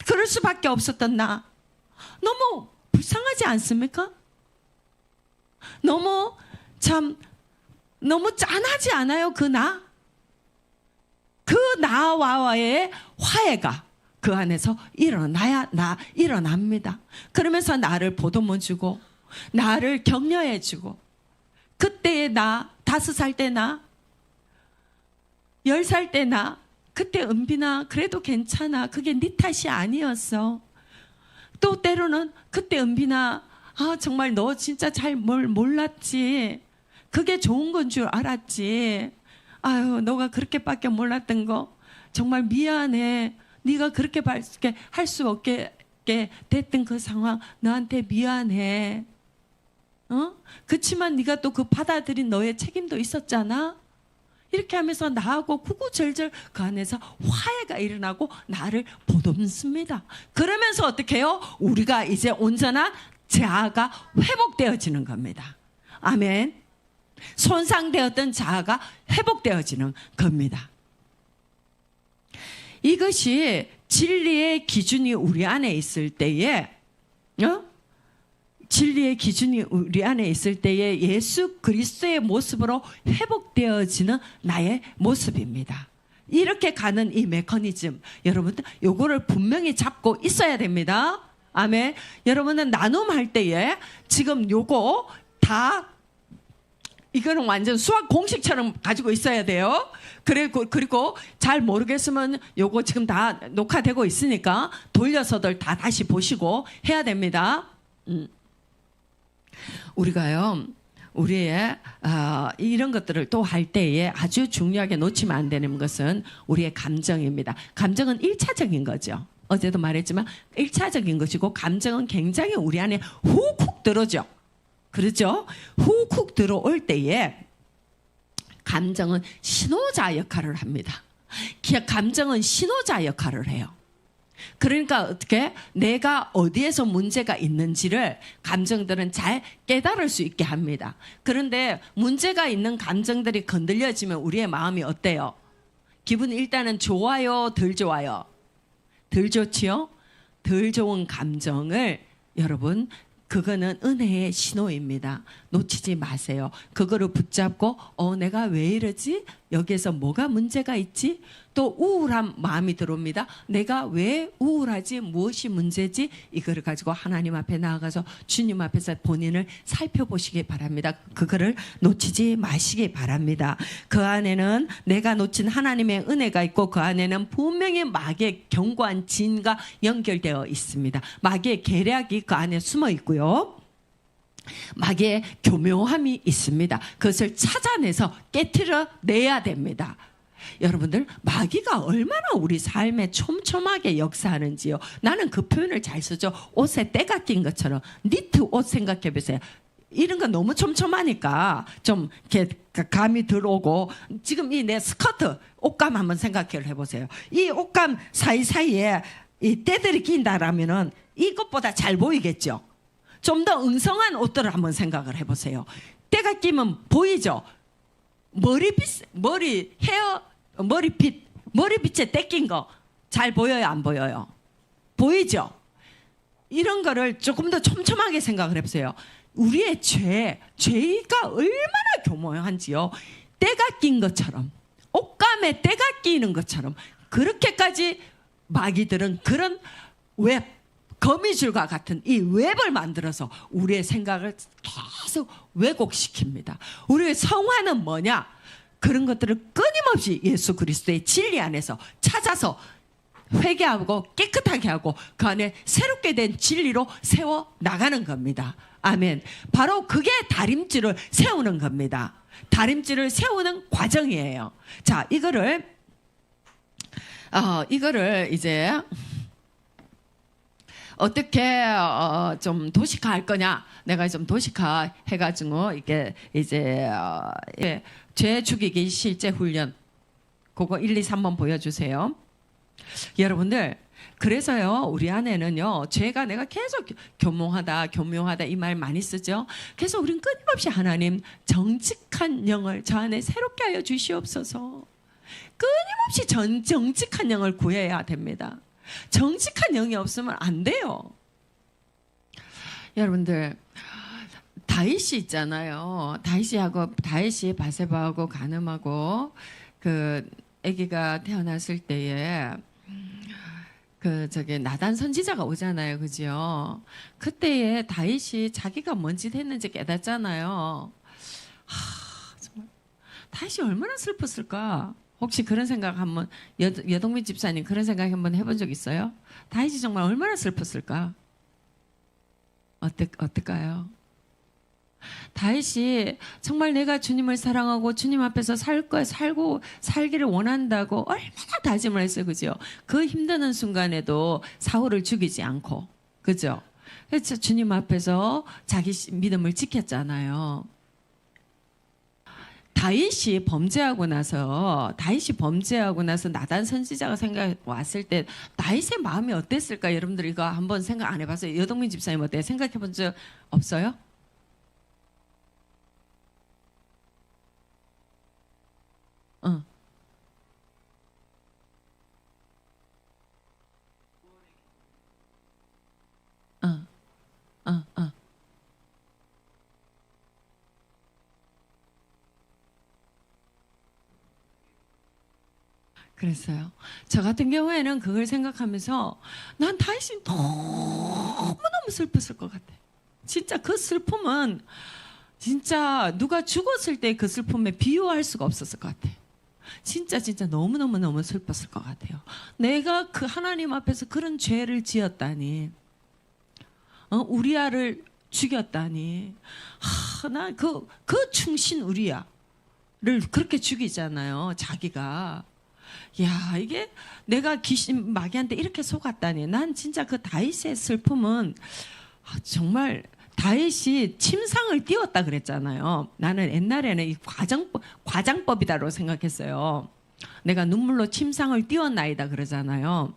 그럴 수밖에 없었던 나, 너무 불쌍하지 않습니까? 너무 짠하지 않아요? 그 나와의 화해가 그 안에서 일어납니다. 그러면서 나를 보듬어주고, 나를 격려해주고, 그때의 나, 5살 때 나, 10살 때 나, 그때 은빈아 그래도 괜찮아, 그게 네 탓이 아니었어. 또 때로는 그때 은빈아, 정말 너 진짜 잘 몰랐지, 그게 좋은 건 줄 알았지, 아유 너가 그렇게밖에 몰랐던 거 정말 미안해. 네가 그렇게 밝게 할 수 없게 됐던 그 상황 너한테 미안해. 그치만 네가 또 그 받아들인 너의 책임도 있었잖아. 이렇게 하면서 나하고 구구절절 그 안에서 화해가 일어나고 나를 보듬습니다. 그러면서 어떻게 해요? 우리가 이제 온전한 자아가 회복되어지는 겁니다. 아멘. 손상되었던 자아가 회복되어지는 겁니다. 이것이 진리의 기준이 우리 안에 있을 때에 진리의 기준이 우리 안에 있을 때에 예수 그리스도의 모습으로 회복되어지는 나의 모습입니다. 이렇게 가는 이 메커니즘, 여러분들 요거를 분명히 잡고 있어야 됩니다. 아멘. 여러분은 나눔할 때에 지금 요거 다 이거는 완전 수학 공식처럼 가지고 있어야 돼요. 그리고 잘 모르겠으면 요거 지금 다 녹화되고 있으니까 돌려서들 다 다시 보시고 해야 됩니다. 우리가요, 우리의 이런 것들을 또 할 때에 아주 중요하게 놓치면 안 되는 것은 우리의 감정입니다. 감정은 1차적인 거죠. 어제도 말했지만 1차적인 것이고, 감정은 굉장히 우리 안에 훅훅 들어오죠. 그렇죠? 훅훅 들어올 때에 감정은 신호자 역할을 합니다. 감정은 신호자 역할을 해요. 그러니까 어떻게 내가 어디에서 문제가 있는지를 감정들은 잘 깨달을 수 있게 합니다. 그런데 문제가 있는 감정들이 건들려지면 우리의 마음이 어때요? 기분이 일단은 좋아요, 덜 좋아요? 덜 좋지요? 덜 좋은 감정을 여러분, 그거는 은혜의 신호입니다. 놓치지 마세요. 그거를 붙잡고 내가 왜 이러지? 여기에서 뭐가 문제가 있지? 또 우울한 마음이 들어옵니다. 내가 왜 우울하지? 무엇이 문제지? 이거를 가지고 하나님 앞에 나아가서 주님 앞에서 본인을 살펴보시기 바랍니다. 그거를 놓치지 마시기 바랍니다. 그 안에는 내가 놓친 하나님의 은혜가 있고, 그 안에는 분명히 마귀의 견고한 진과 연결되어 있습니다. 마귀의 계략이 그 안에 숨어 있고요. 마귀의 교묘함이 있습니다. 그것을 찾아내서 깨트려내야 됩니다. 여러분들, 마귀가 얼마나 우리 삶에 촘촘하게 역사하는지요. 나는 그 표현을 잘 쓰죠. 옷에 때가 낀 것처럼. 니트 옷 생각해 보세요. 이런 거 너무 촘촘하니까 좀 이렇게 감이 들어오고, 지금 이 내 스커트 옷감 한번 생각해 보세요. 이 옷감 사이사이에 이 때들이 낀다라면은 이것보다 잘 보이겠죠. 좀 더 엉성한 옷들을 한번 생각을 해보세요. 때가 끼면 보이죠. 머리빗에 때 낀 거 잘 보여요, 안 보여요? 보이죠? 이런 거를 조금 더 촘촘하게 생각을 해보세요. 우리의 죄가 얼마나 교묘한지요. 때가 낀 것처럼, 옷감에 때가 끼는 것처럼, 그렇게까지 마귀들은 그런 거미줄과 같은 이 웹을 만들어서 우리의 생각을 계속 왜곡시킵니다. 우리의 성화는 뭐냐? 그런 것들을 끊임없이 예수 그리스도의 진리 안에서 찾아서 회개하고 깨끗하게 하고 그 안에 새롭게 된 진리로 세워 나가는 겁니다. 아멘. 바로 그게 다림질을 세우는 겁니다. 다림질을 세우는 과정이에요. 자, 이거를 이제 어떻게 좀 도식화할 거냐? 내가 좀 도식화 해가지고 이게 이제 죄 죽이기 실제 훈련, 그거 1, 2, 3번 보여주세요. 여러분들, 그래서요, 우리 안에는요, 죄가 내가 계속 교묘하다 이 말 많이 쓰죠. 그래서 우리는 끊임없이 하나님, 정직한 영을 저 안에 새롭게 하여 주시옵소서. 끊임없이 정직한 영을 구해야 됩니다. 정직한 영이 없으면 안 돼요. 여러분들, 다윗이 있잖아요. 다윗이 바세바하고 간음하고 그 아기가 태어났을 때에 나단 선지자가 오잖아요, 그죠? 그때에 다윗이 자기가 뭔 짓 했는지 깨닫잖아요. 정말 다윗이 얼마나 슬펐을까? 혹시 그런 생각 한번, 여동민 집사님 그런 생각 한번 해본 적 있어요? 다윗이 정말 얼마나 슬펐을까? 어떨까요? 다윗이 정말 내가 주님을 사랑하고 주님 앞에서 살기를 원한다고 얼마나 다짐을 했어요, 그죠? 그 힘드는 순간에도 사울을 죽이지 않고, 그죠? 그래서 주님 앞에서 자기 믿음을 지켰잖아요. 다윗이 범죄하고 나서 나단 선지자가 생각 왔을 때 다윗의 마음이 어땠을까? 여러분들 이거 한번 생각 안 해봤어요? 여동민 집사님 어때요? 생각해 본 적 없어요? 어. 어. 어. 어. 그랬어요. 저 같은 경우에는 그걸 생각하면서 난 다윗이 너무너무 슬펐을 것 같아. 진짜 그 슬픔은 진짜 누가 죽었을 때 그 슬픔에 비유할 수가 없었을 것 같아. 진짜 너무너무 슬펐을 것 같아요. 내가 그 하나님 앞에서 그런 죄를 지었다니, 우리아를 죽였다니, 난 그 충신 우리아를 그렇게 죽이잖아요. 자기가. 야, 이게 내가 귀신 마귀한테 이렇게 속았다니. 난 진짜 그 다윗의 슬픔은 정말 다윗이 침상을 띄웠다 그랬잖아요. 나는 옛날에는 이 과장법이다라고 생각했어요. 내가 눈물로 침상을 띄웠나이다 그러잖아요.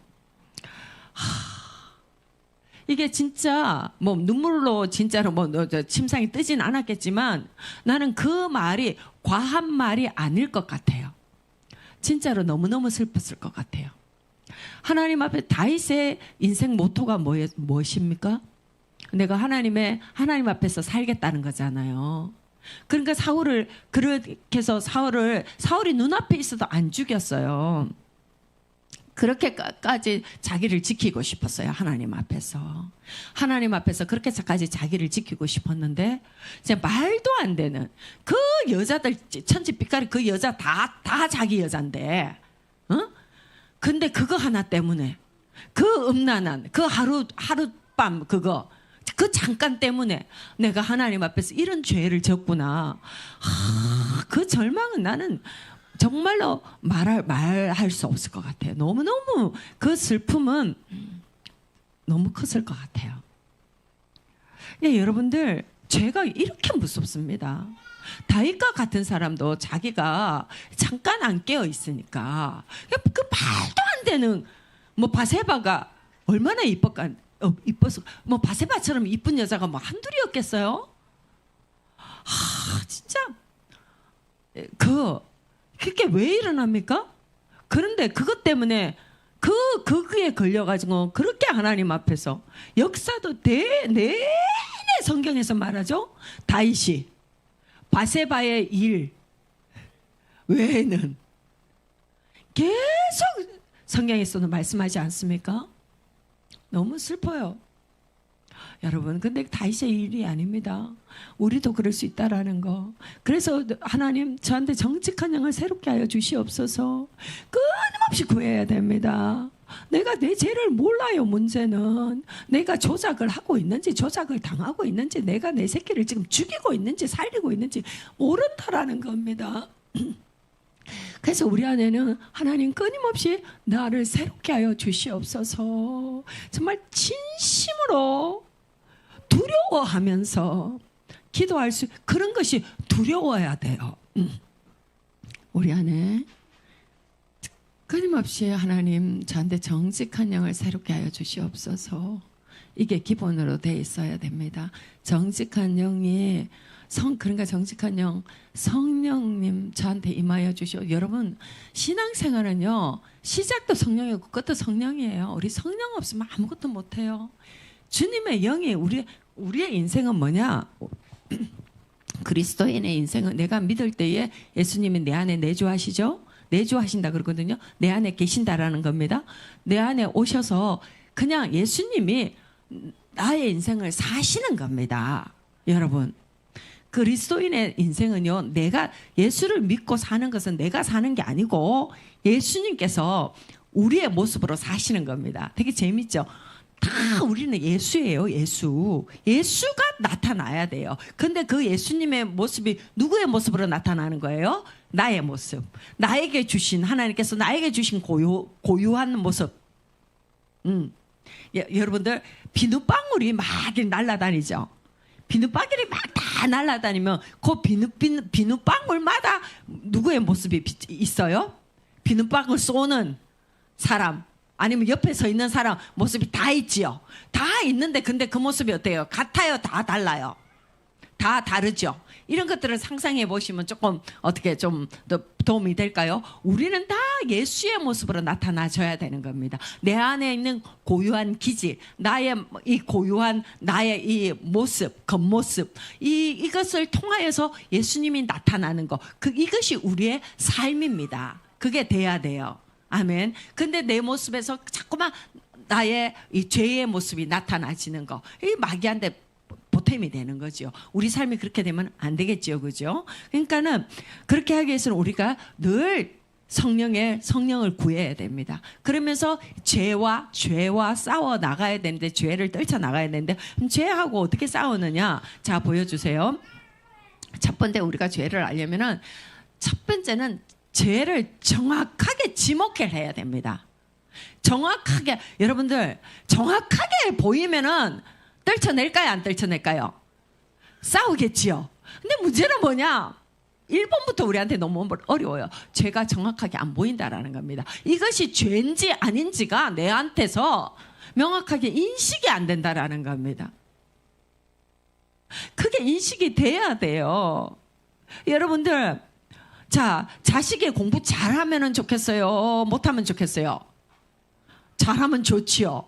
이게 진짜 뭐 눈물로 진짜로 뭐 침상이 뜨진 않았겠지만 나는 그 말이 과한 말이 아닐 것 같아요. 진짜로 너무너무 슬펐을 것 같아요. 하나님 앞에 다윗의 인생 모토가 무엇입니까? 내가 하나님 앞에서 살겠다는 거잖아요. 그러니까 그렇게 해서 사울이 눈앞에 있어도 안 죽였어요. 그렇게까지 자기를 지키고 싶었어요. 하나님 앞에서 그렇게까지 자기를 지키고 싶었는데 이제 말도 안 되는 그 여자들 천지빛깔이 그 여자 다 자기 여잔데, 근데 그거 하나 때문에 그 음란한 그 하룻밤 그 잠깐 때문에 내가 하나님 앞에서 이런 죄를 졌구나. 그 절망은 나는 정말로 말할 수 없을 것 같아요. 너무너무 그 슬픔은 너무 컸을 것 같아요. 여러분들, 죄가 이렇게 무섭습니다. 다윗과 같은 사람도 자기가 잠깐 안 깨어 있으니까 그 말도 안 되는 뭐 바세바가 얼마나 이뻐서 뭐 바세바처럼 이쁜 여자가 뭐 한둘이었겠어요? 진짜 그게 왜 일어납니까? 그런데 그것 때문에 그에 걸려가지고 그렇게 하나님 앞에서 역사도 내내 성경에서 말하죠. 다윗이 바세바의 일 외에는 계속 성경에서도 말씀하지 않습니까? 너무 슬퍼요. 여러분, 근데 다윗의 일이 아닙니다. 우리도 그럴 수 있다라는 거. 그래서 하나님 저한테 정직한 영을 새롭게 하여 주시옵소서. 끊임없이 구해야 됩니다. 내가 내 죄를 몰라요. 문제는 내가 조작을 하고 있는지 조작을 당하고 있는지 내가 내 새끼를 지금 죽이고 있는지 살리고 있는지 모른다라는 겁니다. 그래서 우리 안에는 하나님 끊임없이 나를 새롭게 하여 주시옵소서. 정말 진심으로 두려워하면서 기도할 수, 그런 것이 두려워야 돼요. 우리 안에 끊임없이 하나님 저한테 정직한 영을 새롭게 하여 주시옵소서. 이게 기본으로 돼 있어야 됩니다. 정직한 영이 그러니까 정직한 영, 성령님 저한테 임하여 주시오. 여러분, 신앙생활은요, 시작도 성령이고 끝도 성령이에요. 우리 성령 없으면 아무것도 못해요. 주님의 영이 우리의 인생은 뭐냐? 그리스도인의 인생은 내가 믿을 때에 예수님이 내 안에 내주하시죠? 내주하신다 그러거든요. 내 안에 계신다라는 겁니다. 내 안에 오셔서 그냥 예수님이 나의 인생을 사시는 겁니다. 여러분, 그리스도인의 인생은요, 내가 예수를 믿고 사는 것은 내가 사는 게 아니고 예수님께서 우리의 모습으로 사시는 겁니다. 되게 재밌죠? 다 우리는 예수예요. 예수가 나타나야 돼요. 근데 그 예수님의 모습이 누구의 모습으로 나타나는 거예요? 나의 모습. 나에게 주신, 하나님께서 나에게 주신 고유한 모습. 여러분들 비눗방울이 막 날아다니죠. 비눗방울이 막 다 날아다니면 그 비눗방울마다 누구의 모습이 있어요? 비눗방울 쏘는 사람, 아니면 옆에 서 있는 사람 모습이 다 있지요. 다 있는데 근데 그 모습이 어때요? 같아요? 다 달라요? 다 다르죠. 이런 것들을 상상해 보시면 조금 어떻게 좀 더 도움이 될까요? 우리는 다 예수의 모습으로 나타나줘야 되는 겁니다. 내 안에 있는 고유한 기질, 나의 이 고유한 나의 이 모습, 겉모습, 이것을 통하여서 예수님이 나타나는 거, 이것이 우리의 삶입니다. 그게 돼야 돼요. 아멘. 근데 내 모습에서 자꾸만 나의 이 죄의 모습이 나타나지는 거, 이 마귀한테 보탬이 되는 거죠. 우리 삶이 그렇게 되면 안 되겠죠, 그죠? 그러니까는 그렇게 하기 위해서는 우리가 늘 성령을 구해야 됩니다. 그러면서 죄와 싸워 나가야 되는데, 죄를 떨쳐 나가야 되는데, 그럼 죄하고 어떻게 싸우느냐? 자, 보여주세요. 첫 번째 우리가 죄를 알려면은 첫 번째는 죄를 정확하게 지목해야 됩니다. 정확하게, 여러분들 정확하게 보이면은 떨쳐낼까요? 안 떨쳐낼까요? 싸우겠지요. 근데 문제는 뭐냐? 1번부터 우리한테 너무 어려워요. 죄가 정확하게 안 보인다라는 겁니다. 이것이 죄인지 아닌지가 내한테서 명확하게 인식이 안 된다라는 겁니다. 그게 인식이 돼야 돼요. 여러분들, 자, 자식이 공부 잘하면 좋겠어요? 못하면 좋겠어요? 잘하면 좋지요.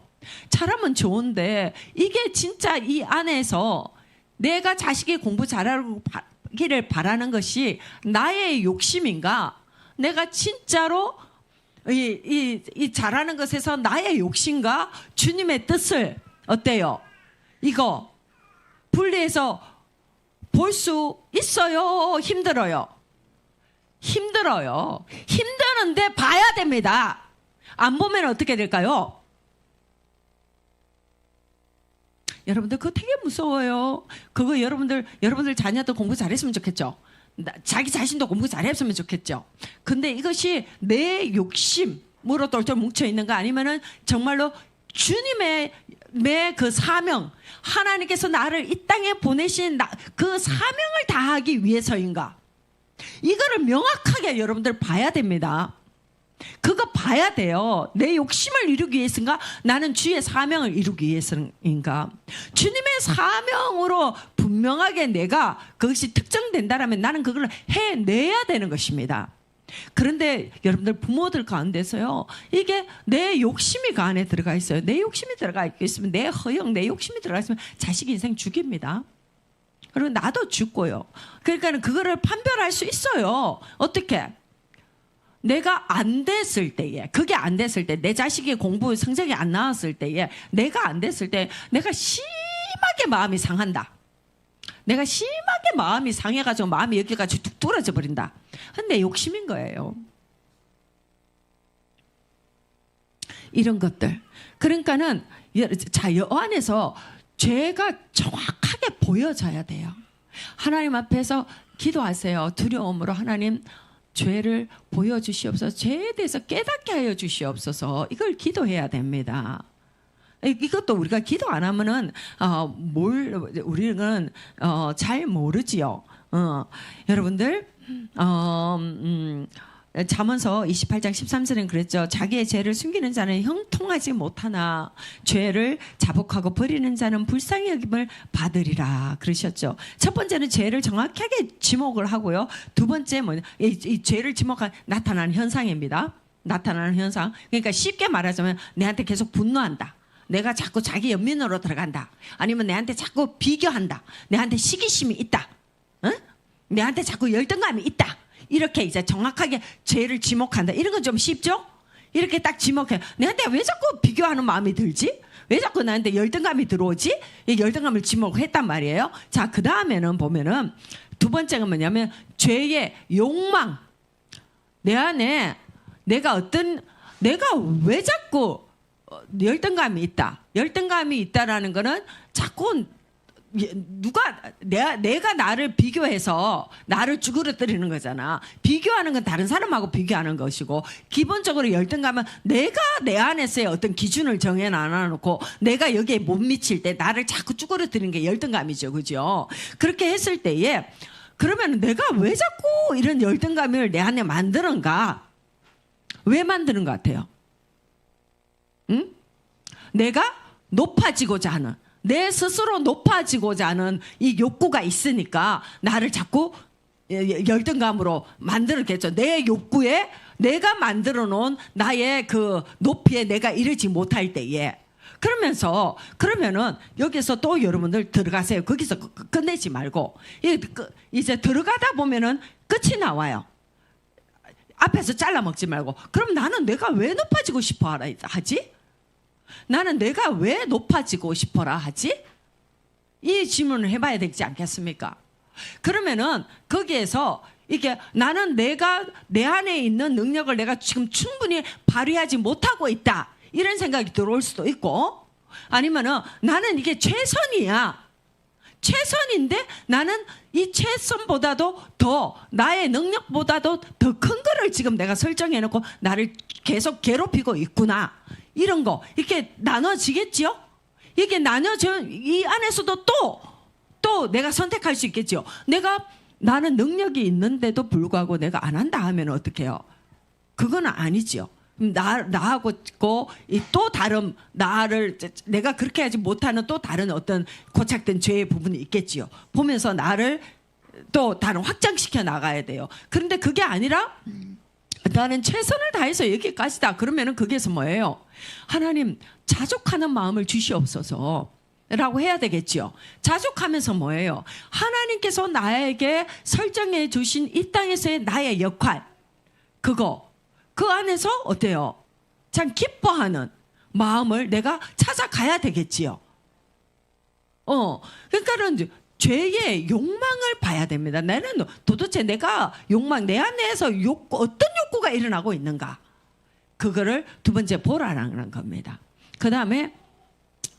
잘하면 좋은데, 이게 진짜 이 안에서 내가 자식이 공부 잘하기를 바라는 것이 나의 욕심인가? 내가 진짜로 이 잘하는 것에서 나의 욕심과 주님의 뜻을 어때요? 이거 분리해서 볼 수 있어요? 힘들어요? 힘들어요. 힘드는데 봐야 됩니다. 안 보면 어떻게 될까요? 여러분들 그거 되게 무서워요. 그거 여러분들 자녀도 공부 잘했으면 좋겠죠. 자기 자신도 공부 잘했으면 좋겠죠. 근데 이것이 내 욕심으로 똘똘 뭉쳐 있는 거 아니면은 정말로 주님의 그 사명, 하나님께서 나를 이 땅에 보내신 그 사명을 다하기 위해서인가? 이거를 명확하게 여러분들 봐야 됩니다. 그거 봐야 돼요. 내 욕심을 이루기 위해서인가? 나는 주의 사명을 이루기 위해서인가? 주님의 사명으로 분명하게 내가 그것이 특정된다라면 나는 그걸 해내야 되는 것입니다. 그런데 여러분들 부모들 가운데서요, 이게 내 욕심이 그 안에 들어가 있어요. 내 욕심이 들어가 있으면, 내 허영, 내 욕심이 들어가 있으면 자식 인생 죽입니다. 그리고 나도 죽고요. 그러니까 그거를 판별할 수 있어요. 어떻게? 내가 안 됐을 때에, 그게 안 됐을 때, 내 자식이 공부 성적이 안 나왔을 때에, 내가 안 됐을 때, 내가 심하게 마음이 상한다. 내가 심하게 마음이 상해가지고 마음이 여기까지 뚝 떨어져 버린다. 근데 욕심인 거예요. 이런 것들. 그러니까는 자, 여 안에서 죄가 정확하게 보여져야 돼요. 하나님 앞에서 기도하세요. 두려움으로 하나님, 죄를 보여주시옵소서. 죄에 대해서 깨닫게 하여 주시옵소서. 이걸 기도해야 됩니다. 이것도 우리가 기도 안 하면은 우리는 잘 모르지요. 여러분들 잠언서 28장 13절은 그랬죠. 자기의 죄를 숨기는 자는 형통하지 못하나 죄를 자복하고 버리는 자는 불쌍히 여김을 받으리라 그러셨죠. 첫 번째는 죄를 정확하게 지목을 하고요. 두 번째 뭐냐, 이 죄를 지목한 나타나는 현상입니다. 나타나는 현상. 그러니까 쉽게 말하자면 내한테 계속 분노한다. 내가 자꾸 자기 연민으로 들어간다. 아니면 내한테 자꾸 비교한다. 내한테 시기심이 있다. 응? 내한테 자꾸 열등감이 있다. 이렇게 이제 정확하게 죄를 지목한다. 이런 건 좀 쉽죠? 이렇게 딱 지목해. 내한테 왜 자꾸 비교하는 마음이 들지? 왜 자꾸 나한테 열등감이 들어오지? 이 열등감을 지목했단 말이에요. 자, 그 다음에는 보면은 두 번째가 뭐냐면 죄의 욕망. 내 안에 내가 왜 자꾸 열등감이 있다. 열등감이 있다라는 거는 자꾸 누가 내가 나를 비교해서 나를 쭈그러뜨리는 거잖아. 비교하는 건 다른 사람하고 비교하는 것이고, 기본적으로 열등감은 내가 내 안에서의 어떤 기준을 정해 놔놓고 내가 여기에 못 미칠 때 나를 자꾸 쭈그러뜨리는 게 열등감이죠, 그죠? 그렇게 했을 때에 그러면 내가 왜 자꾸 이런 열등감을 내 안에 만드는가? 왜 만드는 것 같아요? 응? 내가 높아지고자 하는, 내 스스로 높아지고자 하는 이 욕구가 있으니까 나를 자꾸 열등감으로 만들었겠죠. 내 욕구에 내가 만들어 놓은 나의 그 높이에 내가 이르지 못할 때에. 그러면은 여기서 또 여러분들 들어가세요. 거기서 끝내지 말고 이제 들어가다 보면은 끝이 나와요. 앞에서 잘라 먹지 말고, 그럼 나는 내가 왜 높아지고 싶어 하지? 나는 내가 왜 높아지고 싶어라 하지? 이 질문을 해봐야 되지 않겠습니까? 그러면은 거기에서 이게 나는 내가 내 안에 있는 능력을 내가 지금 충분히 발휘하지 못하고 있다, 이런 생각이 들어올 수도 있고, 아니면은 나는 이게 최선이야, 최선인데 나는 이 최선보다도 더 나의 능력보다도 더 큰 거를 지금 내가 설정해 놓고 나를 계속 괴롭히고 있구나, 이런 거 이렇게 나눠지겠죠. 이게 나눠져 이 안에서도 또 내가 선택할 수 있겠죠. 나는 능력이 있는데도 불구하고 내가 안 한다 하면 어떡해요? 그건 아니죠. 나하고 또 다른 나를 내가 그렇게 하지 못하는 또 다른 어떤 고착된 죄의 부분이 있겠지요. 보면서 나를 또 다른 확장시켜 나가야 돼요. 그런데 그게 아니라 나는 최선을 다해서 여기까지다. 그러면은 거기에서 뭐예요? 하나님, 자족하는 마음을 주시옵소서 라고 해야 되겠죠. 자족하면서 뭐예요? 하나님께서 나에게 설정해 주신 이 땅에서의 나의 역할, 그 안에서 어때요? 참 기뻐하는 마음을 내가 찾아가야 되겠지요. 그러니까는 죄의 욕망을 봐야 됩니다. 나는 도대체 내가 내 안에서 어떤 욕구가 일어나고 있는가? 그거를 두 번째 보라라는 겁니다. 그 다음에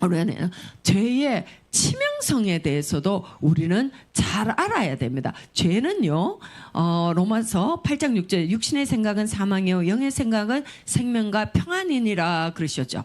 우리는 죄의 치명성에 대해서도 우리는 잘 알아야 됩니다. 죄는요, 로마서 8장 6절, 육신의 생각은 사망이요 영의 생각은 생명과 평안이니라 그러셨죠.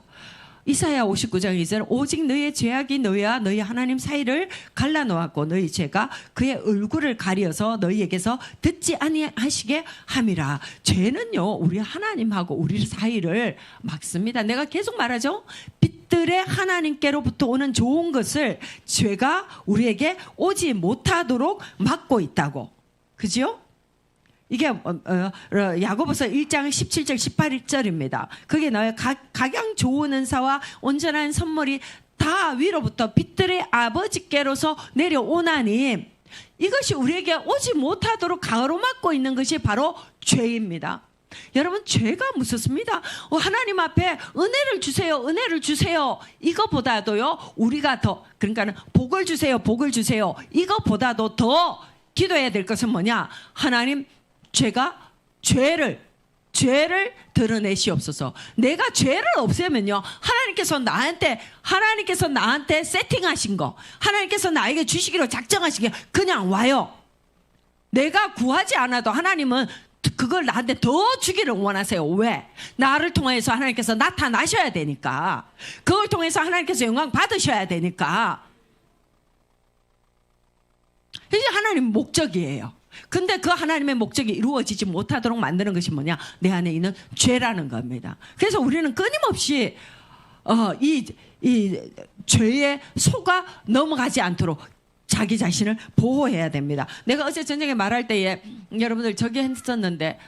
이사야 59장 2절, 오직 너의 죄악이 너희와 너희 하나님 사이를 갈라놓았고 너희 죄가 그의 얼굴을 가려서 너희에게서 듣지 아니하시게 함이라. 죄는요, 우리 하나님하고 우리 사이를 막습니다. 내가 계속 말하죠. 빛들의 하나님께로부터 오는 좋은 것을 죄가 우리에게 오지 못하도록 막고 있다고. 그죠? 이게 야고보서 1장 17절 18절입니다. 그게 나의 각양 좋은 은사와 온전한 선물이 다 위로부터 빛들의 아버지께로서 내려오나니, 이것이 우리에게 오지 못하도록 가로막고 있는 것이 바로 죄입니다. 여러분, 죄가 무섭습니다. 하나님 앞에 은혜를 주세요, 은혜를 주세요, 이거보다도요, 우리가 더, 그러니까 복을 주세요, 복을 주세요, 이거보다도 더 기도해야 될 것은 뭐냐? 하나님, 죄를 드러내시옵소서. 내가 죄를 없애면요, 하나님께서 나한테 세팅하신 거, 하나님께서 나에게 주시기로 작정하신 게 그냥 와요. 내가 구하지 않아도 하나님은 그걸 나한테 더 주기를 원하세요. 왜? 나를 통해서 하나님께서 나타나셔야 되니까. 그걸 통해서 하나님께서 영광 받으셔야 되니까. 이게 하나님 목적이에요. 근데 그 하나님의 목적이 이루어지지 못하도록 만드는 것이 뭐냐? 내 안에 있는 죄라는 겁니다. 그래서 우리는 끊임없이 이 죄에 속아 넘어가지 않도록 자기 자신을 보호해야 됩니다. 내가 어제 저녁에 말할 때에 여러분들 저기 했었는데,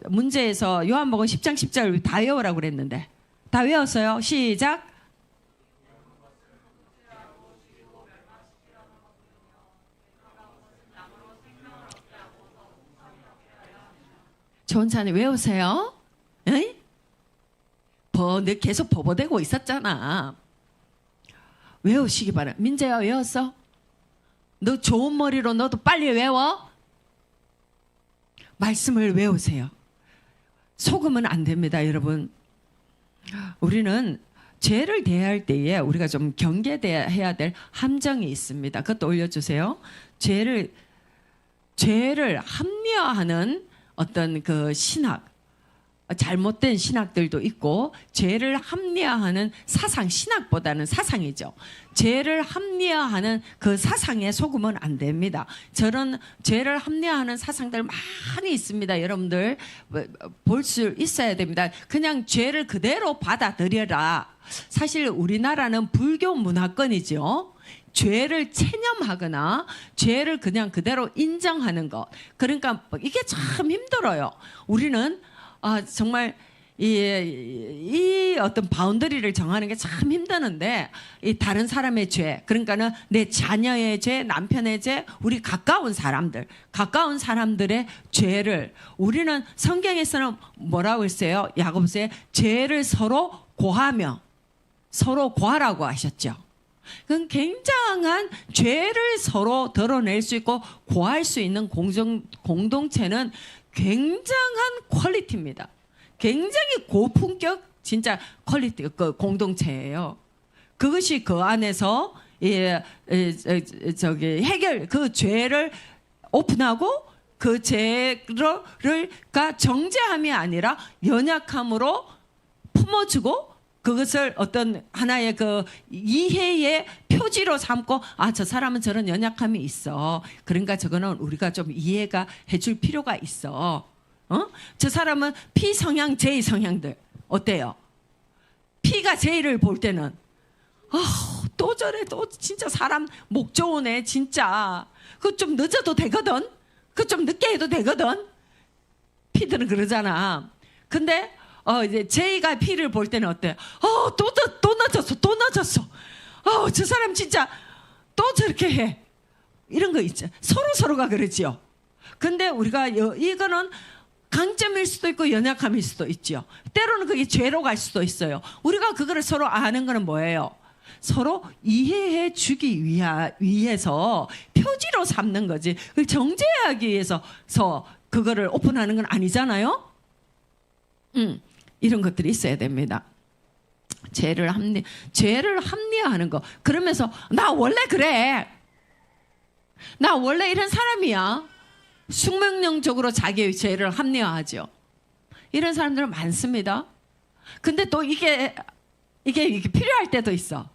문제에서 요한복음 10장 10절 다 외우라고 그랬는데 다 외웠어요? 시작. 천천히 외우세요. 에이? 너 계속 버버대고 있었잖아. 외우시기 바랍니다. 민재야, 외웠어? 너 좋은 머리로 너도 빨리 외워. 말씀을 외우세요. 속으면 안 됩니다, 여러분. 우리는 죄를 대할 때에 우리가 좀 경계해야 될 함정이 있습니다. 그것도 올려주세요. 죄를 합리화하는 어떤 그 신학, 잘못된 신학들도 있고, 죄를 합리화하는 사상, 신학보다는 사상이죠. 죄를 합리화하는 그 사상에 속으면 안 됩니다. 저런 죄를 합리화하는 사상들 많이 있습니다. 여러분들 볼 수 있어야 됩니다. 그냥 죄를 그대로 받아들여라. 사실 우리나라는 불교 문화권이죠. 죄를 체념하거나 죄를 그냥 그대로 인정하는 것. 그러니까 이게 참 힘들어요. 우리는 정말 이 어떤 바운더리를 정하는 게 참 힘드는데, 이 다른 사람의 죄, 그러니까는 내 자녀의 죄, 남편의 죄, 우리 가까운 사람들의 죄를 우리는 성경에서는 뭐라고 했어요? 야고보서에 죄를 서로 고하며, 서로 고하라고 하셨죠. 그건 굉장한 죄를 서로 드러낼 수 있고 고할 수 있는 공동체는 굉장한 퀄리티입니다. 굉장히 고품격 진짜 퀄리티 그 공동체예요. 그것이 그 안에서 해결 그 죄를 오픈하고 그 죄를가 정죄함이 아니라 연약함으로 품어주고, 그것을 어떤 하나의 그 이해의 표지로 삼고, 저 사람은 저런 연약함이 있어. 그러니까 저거는 우리가 좀 이해가 해줄 필요가 있어. 저 사람은 P 성향, J 성향들 어때요? P가 J를 볼 때는 또 저래, 또 진짜 사람 목 좋은 애 진짜. 그거 좀 늦어도 되거든. 그거 좀 늦게 해도 되거든. P들은 그러잖아. 근데 이제 J가 P를 볼 때는 어때? 또 늦었어. 저 사람 진짜 또 저렇게 해. 이런 거 있죠. 서로가 그러지요. 근데 우리가 이거는 강점일 수도 있고 연약함일 수도 있죠. 때로는 그게 죄로 갈 수도 있어요. 우리가 그거를 서로 아는 거는 뭐예요? 서로 이해해 주기 위해서 표지로 삼는 거지. 그걸 정죄하기 위해서 그거를 오픈하는 건 아니잖아요. 이런 것들이 있어야 됩니다. 죄를 합리화하는 거. 그러면서 나 원래 그래. 나 원래 이런 사람이야. 숙명론적으로 자기의 죄를 합리화하죠. 이런 사람들은 많습니다. 근데 또 이게 필요할 때도 있어.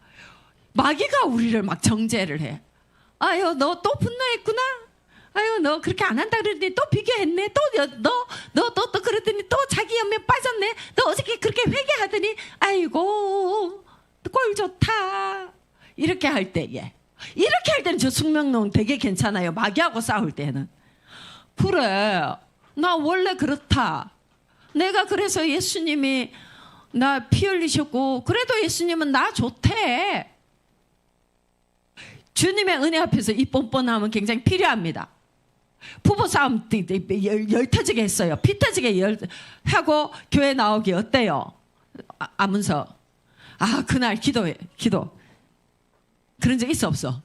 마귀가 우리를 막 정죄를 해. 아유, 너 또 분노했구나. 아유, 너 그렇게 안 한다 그랬더니 또 비교했네. 또 그랬더니 또 자기 연면 빠졌네. 너 어저께 그렇게 회개하더니 아이고 꼴 좋다. 이렇게 할 때는 저 숙명론 되게 괜찮아요. 마귀하고 싸울 때는. 그래, 나 원래 그렇다. 내가 그래서 예수님이 나 피 흘리셨고, 그래도 예수님은 나 좋대. 주님의 은혜 앞에서 이 뻔뻔함은 굉장히 필요합니다. 부부 싸움 열 터지게 했어요. 피 터지게 하고 교회 나오기 어때요? 아문서. 그날 기도. 그런 적 있어 없어?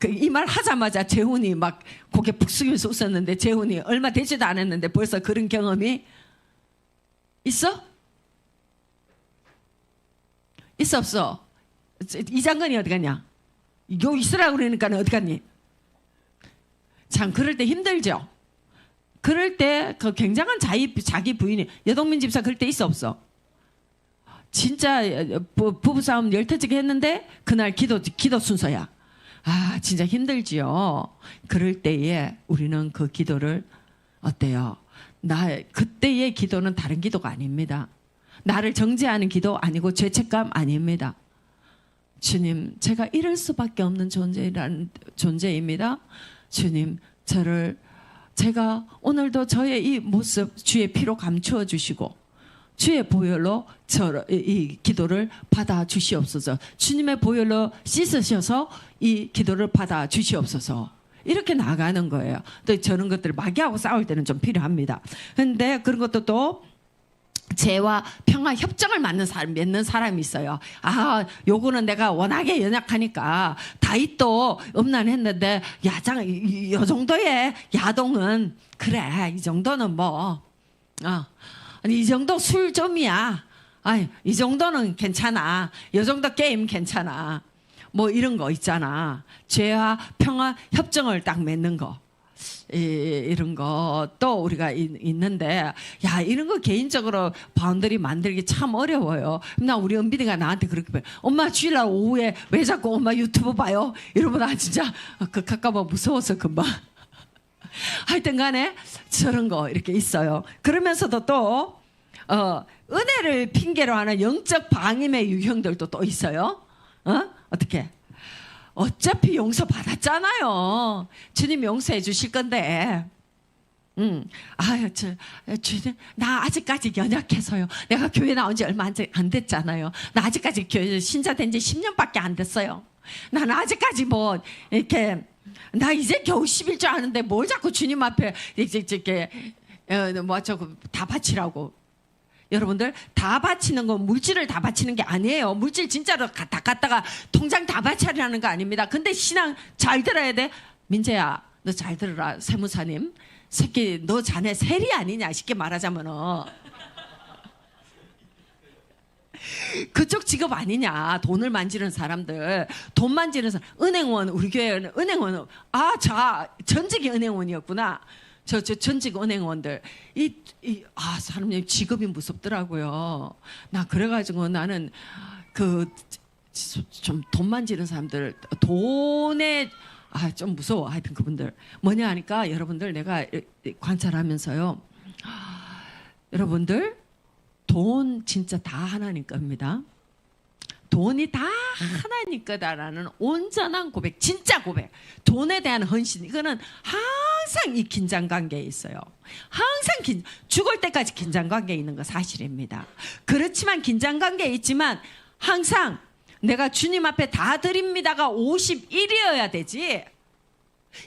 이 말 하자마자 재훈이 막 고개 푹 숙이면서 웃었는데, 재훈이 얼마 되지도 않았는데 벌써 그런 경험이 있어? 있어 없어? 이장건이 어디 갔냐? 요 있으라고 그러니까 어디 갔니? 참 그럴 때 힘들죠. 그럴 때 그 굉장한 자기 부인이, 여동민 집사 그럴 때 있어 없어? 진짜 부부싸움 열 터지게 했는데 그날 기도 순서야. 진짜 힘들지요. 그럴 때에 우리는 그 기도를 어때요? 그때의 기도는 다른 기도가 아닙니다. 나를 정죄하는 기도 아니고 죄책감 아닙니다. 주님, 제가 이럴 수밖에 없는 존재입니다. 주님, 제가 오늘도 저의 이 모습 주의 피로 감추어 주시고 주의 보혈로 이 기도를 받아 주시옵소서. 주님의 보혈로 씻으셔서 이 기도를 받아 주시옵소서. 이렇게 나가는 거예요. 또 저런 것들을 마귀하고 싸울 때는 좀 필요합니다. 그런데 그런 것도 또 죄와 평화 협정을 맺는 사람이 있어요. 요거는 내가 워낙에 연약하니까 다윗도 음란했는데 이 정도의 야동은 그래, 이 정도는 뭐 아니, 이 정도 술 좀이야. 아니, 이 정도는 괜찮아. 이 정도 게임 괜찮아. 뭐 이런 거 있잖아. 죄와 평화 협정을 딱 맺는 거. 이런 거 또 우리가 있는데, 야, 이런 거 개인적으로 바운더리 만들기 참 어려워요. 나 우리 은빈이가 나한테 그렇게 봐. 엄마 주일날 오후에 왜 자꾸 엄마 유튜브 봐요? 이러면 나 진짜 극할까봐 무서워서 금방. 하여튼 간에 저런 거 이렇게 있어요. 그러면서도 또 은혜를 핑계로 하는 영적 방임의 유형들도 또 있어요. 어떻게? 어차피 용서 받았잖아요. 주님 용서해 주실 건데. 아유, 주님, 나 아직까지 연약해서요. 내가 교회 나온 지 얼마 안 됐잖아요. 나 아직까지 교회 신자 된 지 10년밖에 안 됐어요. 나는 아직까지 뭐 이렇게, 나 이제 겨우 11조 하는데 뭘 자꾸 주님 앞에 이렇게 뭐 저거 다 바치라고. 여러분들, 다 바치는 건 물질을 다 바치는 게 아니에요. 물질 진짜로 다 갖다가 통장 다 바치라는 거 아닙니다. 근데 신앙 잘 들어야 돼. 민재야, 너 잘 들어라. 세무사님, 새끼 너 자네 세리 아니냐, 쉽게 말하자면은. 그쪽 직업 아니냐. 돈을 만지는 사람들, 돈 만지는 사람. 은행원, 우리 교회는 은행원, 전직이 은행원이었구나. 저 전직 은행원들, 사람님 직업이 무섭더라고요. 나 그래가지고 나는 좀 돈 만지는 사람들, 돈에 좀 무서워. 하여튼 그분들 뭐냐 하니까, 여러분들 내가 관찰하면서요, 여러분들 돈 진짜 다 하나님 겁니다. 돈이 다 하나님 거다라는 온전한 고백, 진짜 고백, 돈에 대한 헌신, 이거는 항상 이 긴장관계에 있어요. 항상 죽을 때까지 긴장관계에 있는 거 사실입니다. 그렇지만 긴장관계에 있지만 항상 내가 주님 앞에 다 드립니다가 51이어야 되지,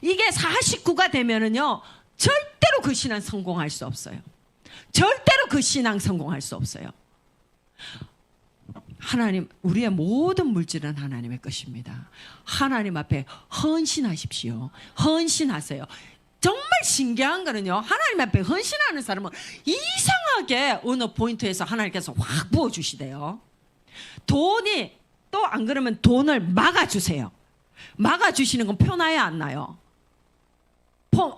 이게 49가 되면은요, 절대로 그 신앙 성공할 수 없어요. 절대로 그 신앙 성공할 수 없어요. 하나님, 우리의 모든 물질은 하나님의 것입니다. 하나님 앞에 헌신하십시오. 헌신하세요. 정말 신기한 거는요, 하나님 앞에 헌신하는 사람은 이상하게 어느 포인트에서 하나님께서 확 부어주시대요. 돈이 또 안 그러면 돈을 막아주세요. 막아주시는 건 표 나요, 안 나요?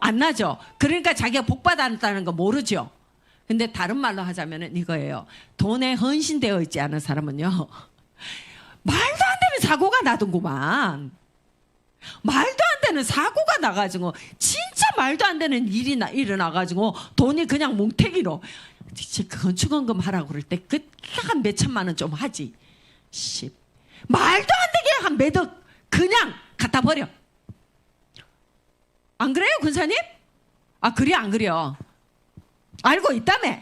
안 나죠. 그러니까 자기가 복 받았다는 거 모르죠. 근데 다른 말로 하자면 이거예요. 돈에 헌신되어 있지 않은 사람은요, 말도 안 되는 사고가 나던구만. 말도 안 되는 사고가 나가지고, 진짜 말도 안 되는 일이 일어나가지고 돈이 그냥 뭉태기로, 건축원금 하라고 그럴 때 한 몇천만 원 좀 하지. 말도 안 되게 한 몇억 그냥 갖다 버려. 안 그래요, 군사님? 그래 안 그래요? 알고 있다며.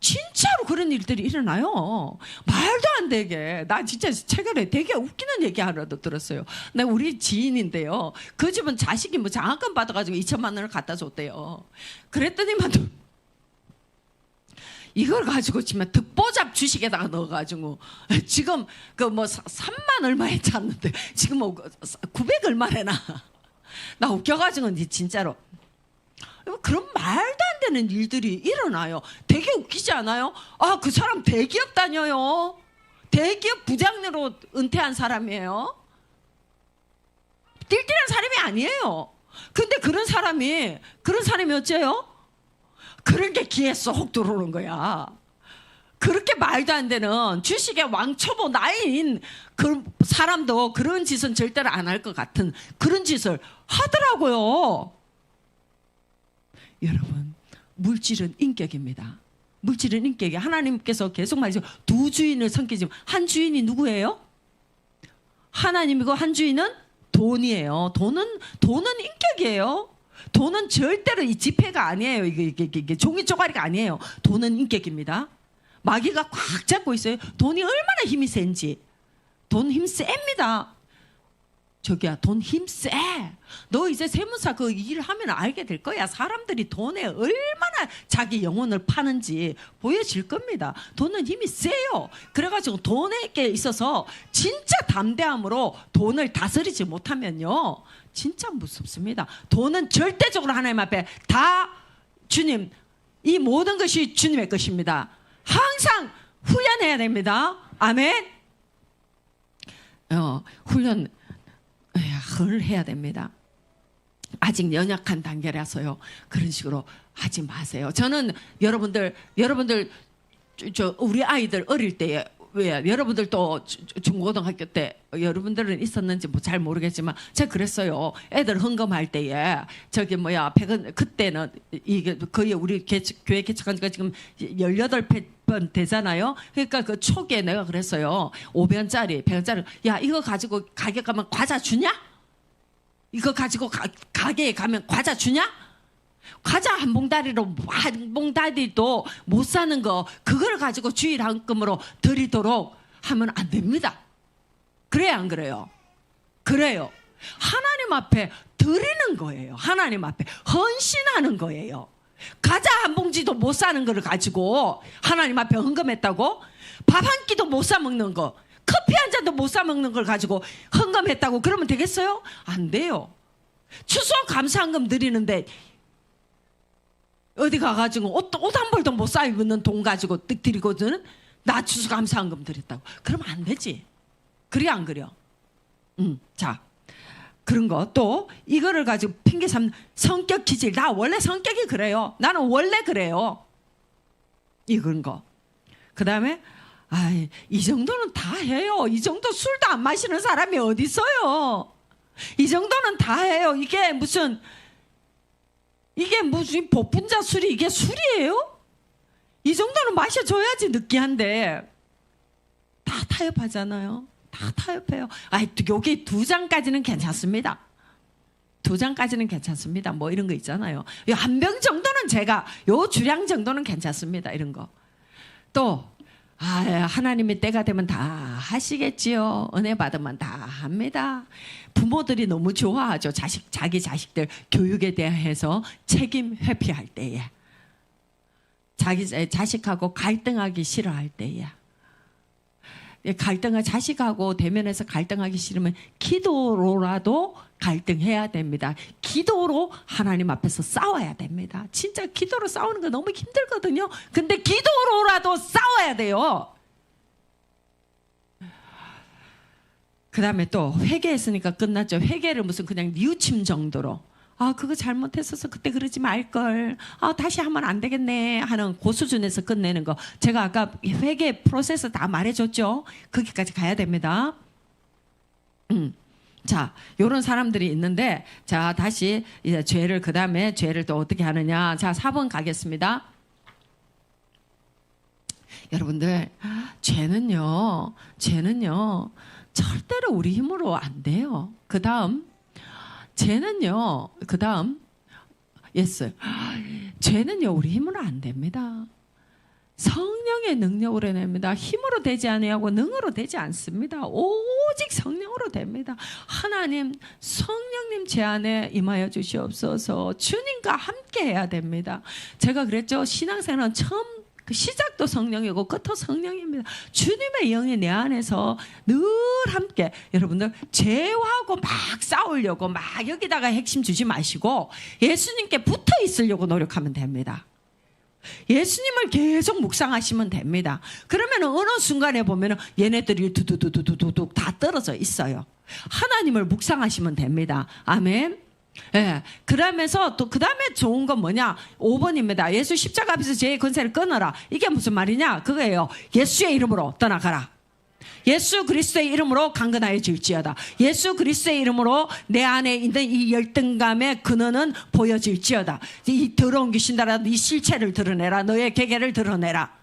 진짜로 그런 일들이 일어나요. 말도 안 되게. 나 진짜 최근에 되게 웃기는 얘기 하나도 들었어요. 나 우리 지인인데요, 그 집은 자식이 뭐 장학금 받아가지고 2천만 원을 갖다 줬대요. 그랬더니만 이걸 가지고 지금 득보잡 주식에다가 넣어가지고 지금 그 뭐 3만 얼마에 찼는데 지금 뭐 900 얼마래나. 나 웃겨가지고 진짜로 그런 말도 안 되는 일들이 일어나요. 되게 웃기지 않아요? 그 사람 대기업 다녀요. 대기업 부장으로 은퇴한 사람이에요. 띨띨한 사람이 아니에요. 근데 그런 사람이 어째요? 그런 게 귀에 쏙 들어오는 거야. 그렇게 말도 안 되는 주식의 왕초보 나인 그 사람도 그런 짓은 절대로 안 할 것 같은 그런 짓을 하더라고요. 여러분, 물질은 인격입니다. 물질은 인격이, 하나님께서 계속 말이죠. 두 주인을 섬기지만 한 주인이 누구예요? 하나님이고 한 주인은 돈이에요. 돈은 인격이에요. 돈은 절대로 이 지폐가 아니에요. 이게 종이 쪼가리가 아니에요. 돈은 인격입니다. 마귀가 꽉 잡고 있어요. 돈이 얼마나 힘이 센지. 돈 힘 셉니다. 저기야, 돈 힘세. 너 이제 세무사 그 일하면 알게 될 거야. 사람들이 돈에 얼마나 자기 영혼을 파는지 보여질 겁니다. 돈은 힘이 세요. 그래가지고 돈에 있어서 진짜 담대함으로 돈을 다스리지 못하면요, 진짜 무섭습니다. 돈은 절대적으로 하나님 앞에 다 주님, 이 모든 것이 주님의 것입니다. 항상 훈련해야 됩니다. 아멘. 훈련을 해야 됩니다. 아직 연약한 단계라서요. 그런 식으로 하지 마세요. 저는 여러분들 우리 아이들 어릴 때에, 왜 여러분들도 중고등학교 때 여러분들은 있었는지 뭐 잘 모르겠지만 제가 그랬어요. 애들 헌금할 때에 저기 뭐야 100원, 그때는 이게 거의 우리 교회 개척한 지가 지금 18번 되잖아요. 그러니까 그 초기에 내가 그랬어요. 500원짜리 100원짜리, 야 이거 가지고 가게 가면 과자 주냐? 이거 가지고 가게에 가면 과자 주냐? 과자 한 봉다리도 못 사는 거, 그걸 가지고 주일 헌금으로 드리도록 하면 안 됩니다. 그래야 안 그래요? 그래요. 하나님 앞에 드리는 거예요. 하나님 앞에 헌신하는 거예요. 과자 한 봉지도 못 사는 거를 가지고 하나님 앞에 헌금했다고? 밥 한 끼도 못 사 먹는 거, 커피 한 잔도 못 사 먹는 걸 가지고 헌금했다고 그러면 되겠어요? 안 돼요. 추수감사헌금 드리는데 어디 가가지고 옷 한 벌도 못 사 입는 돈 가지고 뜩 드리거든. 나 추수감사헌금 드렸다고 그러면 안 되지. 그래 안 그려? 자, 그런 거. 또 이거를 가지고 핑계 삼는 성격 기질. 나 원래 성격이 그래요. 나는 원래 그래요. 이런 거. 그 다음에 이 정도는 다 해요. 이 정도 술도 안 마시는 사람이 어디 있어요? 이 정도는 다 해요. 이게 무슨 복분자 술이 이게 술이에요? 이 정도는 마셔줘야지. 느끼한데 다 타협하잖아요. 다 타협해요. 여기 2잔까지는 괜찮습니다. 2잔까지는 괜찮습니다. 뭐 이런 거 있잖아요. 한 병 정도는 제가 요 주량 정도는 괜찮습니다. 이런 거. 또 하나님의 때가 되면 다 하시겠지요. 은혜 받으면 다 합니다. 부모들이 너무 좋아하죠. 자기 자식들 교육에 대해서 책임 회피할 때에, 자기 자식하고 갈등하기 싫어할 때에, 자식하고 대면해서 갈등하기 싫으면 기도로라도 갈등해야 됩니다. 기도로 하나님 앞에서 싸워야 됩니다. 진짜 기도로 싸우는 거 너무 힘들거든요. 근데 기도로라도 싸워야 돼요. 그 다음에 또 회개했으니까 끝났죠. 회개를 무슨 그냥 뉘우침 정도로, 그거 잘못했어서 그때 그러지 말걸, 다시 하면 안 되겠네 하는 그 수준에서 끝내는 거. 제가 아까 회개 프로세스 다 말해줬죠. 거기까지 가야 됩니다. 자, 요런 사람들이 있는데, 자, 다시 이제 죄를, 그 다음에 죄를 또 어떻게 하느냐. 자, 4번 가겠습니다. 여러분들, 죄는요 절대로 우리 힘으로 안 돼요. 그 다음 죄는요 우리 힘으로 안 됩니다. 성령의 능력으로 해냅니다. 힘으로 되지 아니하고 능으로 되지 않습니다. 오직 성령으로 됩니다. 하나님, 성령님 제 안에 임하여 주시옵소서. 주님과 함께 해야 됩니다. 제가 그랬죠. 신앙생활은 처음 시작도 성령이고 끝도 성령입니다. 주님의 영이 내 안에서 늘 함께. 여러분들, 죄하고 막 싸우려고 막 여기다가 핵심 주지 마시고 예수님께 붙어 있으려고 노력하면 됩니다. 예수님을 계속 묵상하시면 됩니다. 그러면 어느 순간에 보면 얘네들이 두두두두두둑 다 떨어져 있어요. 하나님을 묵상하시면 됩니다. 아멘. 예. 그러면서 또 그 다음에 좋은 건 뭐냐? 5번입니다. 예수 십자가 앞에서 죄의 권세를 끊어라. 이게 무슨 말이냐? 그거예요. 예수의 이름으로 떠나가라. 예수 그리스도의 이름으로 강건하여 질지어다. 예수 그리스도의 이름으로 내 안에 있는 이 열등감의 근원은 보여질지어다. 이 더러운 귀신들아, 네 실체를 드러내라. 너의 계계를 드러내라.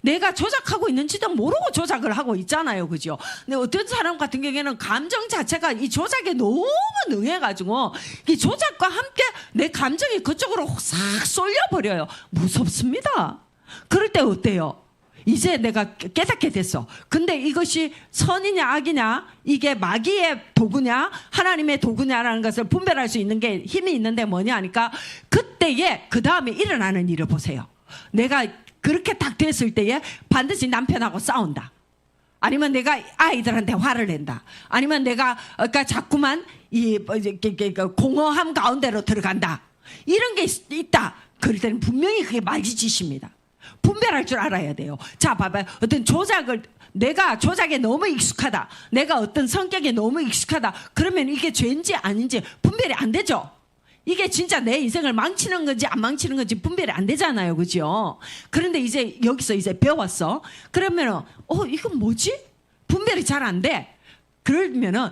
내가 조작하고 있는지도 모르고 조작을 하고 있잖아요. 그죠? 근데 어떤 사람 같은 경우에는 감정 자체가 이 조작에 너무 능해가지고 이 조작과 함께 내 감정이 그쪽으로 싹 쏠려버려요. 무섭습니다. 그럴 때 어때요? 이제 내가 깨닫게 됐어. 근데 이것이 선이냐 악이냐, 이게 마귀의 도구냐 하나님의 도구냐라는 것을 분별할 수 있는 게 힘이 있는데 뭐냐 하니까, 그때에 그 다음에 일어나는 일을 보세요. 내가 그렇게 딱 됐을 때에 반드시 남편하고 싸운다. 아니면 내가 아이들한테 화를 낸다. 아니면 내가 그러니까 자꾸만 이 공허함 가운데로 들어간다. 이런 게 있다. 그럴 때는 분명히 그게 마귀 짓입니다. 분별할 줄 알아야 돼요. 자, 봐봐요. 어떤 내가 조작에 너무 익숙하다. 내가 어떤 성격에 너무 익숙하다. 그러면 이게 죄인지 아닌지 분별이 안 되죠. 이게 진짜 내 인생을 망치는 건지 안 망치는 건지 분별이 안 되잖아요. 그죠? 그런데 이제 여기서 이제 배웠어. 그러면은, 이건 뭐지? 분별이 잘 안 돼. 그러면은,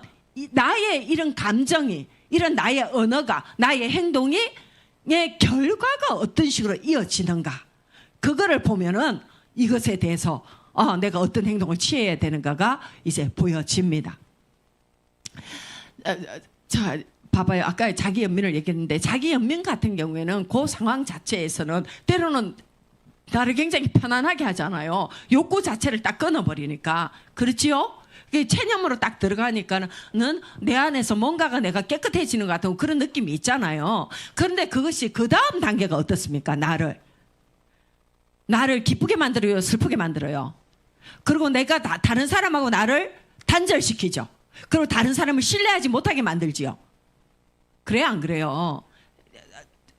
나의 이런 감정이, 이런 나의 언어가, 나의 행동이, 의 결과가 어떤 식으로 이어지는가. 그거를 보면은 이것에 대해서, 내가 어떤 행동을 취해야 되는가가 이제 보여집니다. 자, 봐봐요. 아까 자기 연민을 얘기했는데, 자기 연민 같은 경우에는 그 상황 자체에서는 때로는 나를 굉장히 편안하게 하잖아요. 욕구 자체를 딱 끊어버리니까. 그렇지요? 체념으로 딱 들어가니까는 내 안에서 뭔가가 내가 깨끗해지는 것 같은 그런 느낌이 있잖아요. 그런데 그것이 그 다음 단계가 어떻습니까? 나를 기쁘게 만들어요? 슬프게 만들어요? 그리고 내가 다른 사람하고 나를 단절시키죠. 그리고 다른 사람을 신뢰하지 못하게 만들지요. 그래요, 안 그래요?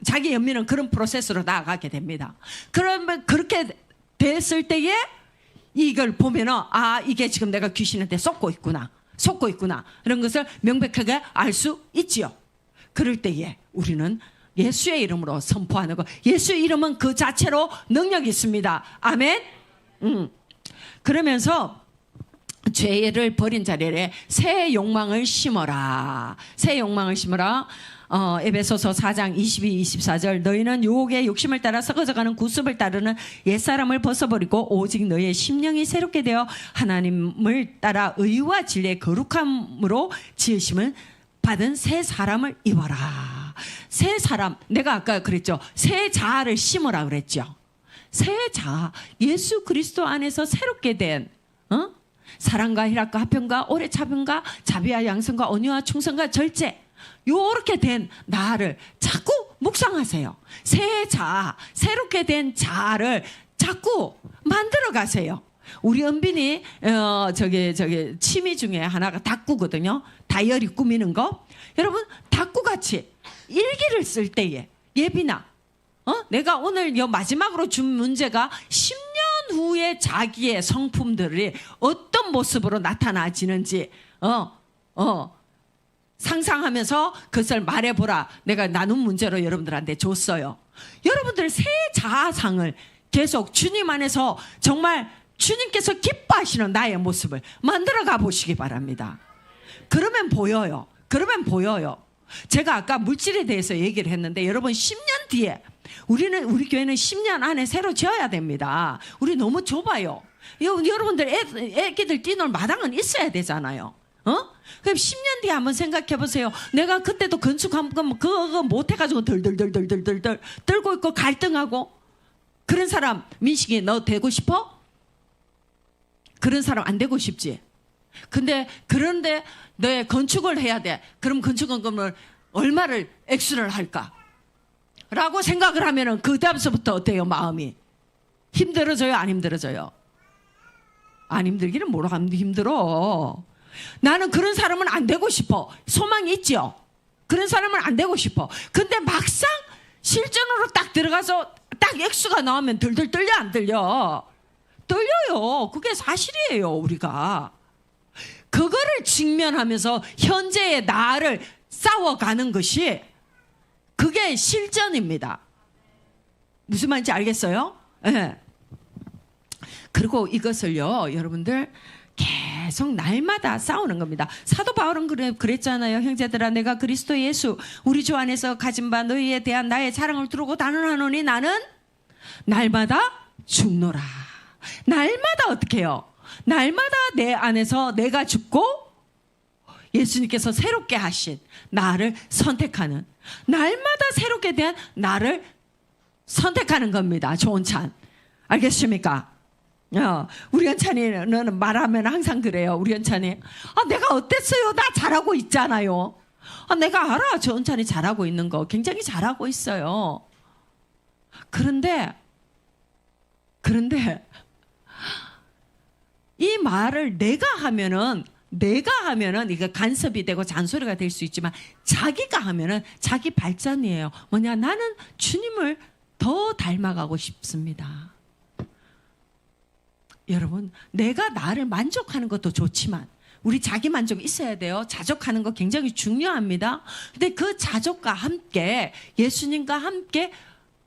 자기 연민은 그런 프로세스로 나아가게 됩니다. 그러면 그렇게 됐을 때에 이걸 보면은, 이게 지금 내가 귀신한테 속고 있구나. 이런 것을 명백하게 알 수 있지요. 그럴 때에 우리는 예수의 이름으로 선포하는 거. 예수의 이름은 그 자체로 능력이 있습니다. 아멘. 그러면서 죄를 버린 자리에 새 욕망을 심어라. 새 욕망을 심어라. 에베소서 4장 22, 24절. 너희는 유혹의 욕심을 따라 썩어져가는 구습을 따르는 옛사람을 벗어버리고 오직 너희의 심령이 새롭게 되어 하나님을 따라 의와 진리의 거룩함으로 지으심을 받은 새 사람을 입어라. 새 사람, 내가 아까 그랬죠. 새 자아를 심으라 그랬죠. 새 자아, 예수 그리스도 안에서 새롭게 된 사랑과 희락과 화평과 오래 참음과 자비와 양선과 온유와 충성과 절제, 요렇게 된 나를 자꾸 묵상하세요. 새 자아, 새롭게 된 자아를 자꾸 만들어 가세요. 우리 은빈이 취미 중에 하나가 닭구거든요. 다이어리 꾸미는 거. 여러분, 닭구같이 일기를 쓸 때에, 예빈아, 내가 오늘 마지막으로 준 문제가 10년 후에 자기의 성품들이 어떤 모습으로 나타나지는지 상상하면서 그것을 말해보라. 내가 나눈 문제로 여러분들한테 줬어요. 여러분들 새 자아상을 계속 주님 안에서 정말 주님께서 기뻐하시는 나의 모습을 만들어 가보시기 바랍니다. 그러면 보여요. 제가 아까 물질에 대해서 얘기를 했는데, 여러분 10년 뒤에 우리 교회는 10년 안에 새로 지어야 됩니다. 우리 너무 좁아요. 여러분들 애기들 뛰놀 마당은 있어야 되잖아요. 그럼 10년 뒤에 한번 생각해 보세요. 내가 그때도 건축한 거 그거 못해가지고 덜덜덜덜덜덜 떨고 있고 갈등하고, 그런 사람 민식이 너 되고 싶어? 그런 사람 안 되고 싶지. 그런데 너 건축을 해야 돼. 그럼 건축원금을 얼마를 액수를 할까? 라고 생각을 하면은 그 다음서부터 어때요? 마음이 힘들어져요? 안 힘들어져요? 안 힘들기는 뭐로 하면 힘들어. 나는 그런 사람은 안 되고 싶어. 소망이 있죠. 그런 사람은 안 되고 싶어. 근데 막상 실전으로 딱 들어가서 딱 액수가 나오면 덜덜 떨려, 안 떨려? 떨려요. 그게 사실이에요. 우리가 그거를 직면하면서 현재의 나를 싸워가는 것이, 그게 실전입니다. 무슨 말인지 알겠어요? 네. 그리고 이것을요, 여러분들 계속 날마다 싸우는 겁니다. 사도 바울은 그랬잖아요. 형제들아, 내가 그리스도 예수 우리 주 안에서 가진 바 너희에 대한 나의 자랑을 두르고 단언하노니 나는 날마다 죽노라. 날마다 어떻게 해요? 날마다 내 안에서 내가 죽고 예수님께서 새롭게 하신 나를 선택하는, 날마다 새롭게 된 나를 선택하는 겁니다. 좋은 찬. 알겠습니까? 우리 연찬이는 말하면 항상 그래요. 우리 연찬이, 내가 어땠어요? 나 잘하고 있잖아요. 내가 알아. 저 연찬이 잘하고 있는 거 굉장히 잘하고 있어요. 그런데 이 말을 내가 하면은 이거 간섭이 되고 잔소리가 될 수 있지만, 자기가 하면은 자기 발전이에요. 뭐냐, 나는 주님을 더 닮아가고 싶습니다. 여러분, 내가 나를 만족하는 것도 좋지만 우리 자기 만족 있어야 돼요. 자족하는 거 굉장히 중요합니다. 근데 그 자족과 함께, 예수님과 함께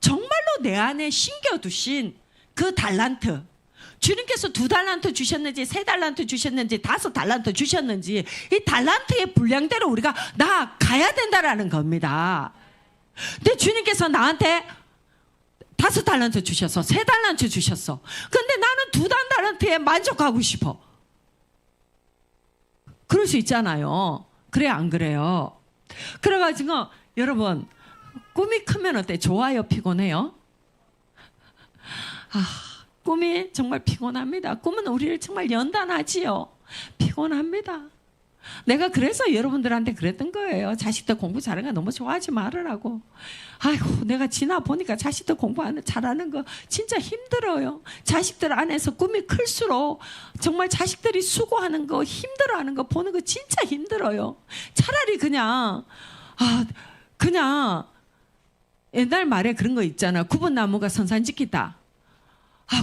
정말로 내 안에 심겨두신 그 달란트, 주님께서 2달란트 주셨는지 3달란트 주셨는지 5달란트 주셨는지, 이 달란트의 분량대로 우리가 나아가야 된다라는 겁니다. 근데 주님께서 나한테 5달란트 주셔서 3달란트 주셨어. 근데 나는 2달란트에 만족하고 싶어. 그럴 수 있잖아요. 그래, 안 그래요? 그래가지고 여러분, 꿈이 크면 어때? 좋아요, 피곤해요? 꿈이 정말 피곤합니다. 꿈은 우리를 정말 연단하지요. 피곤합니다. 내가 그래서 여러분들한테 그랬던 거예요. 자식들 공부 잘하는 거 너무 좋아하지 말으라고. 아이고, 내가 지나 보니까 자식들 공부 잘하는 거 진짜 힘들어요. 자식들 안에서 꿈이 클수록 정말 자식들이 수고하는 거, 힘들어하는 거 보는 거 진짜 힘들어요. 차라리 그냥 옛날 말에 그런 거 있잖아. 굽은 나무가 선산 지키다.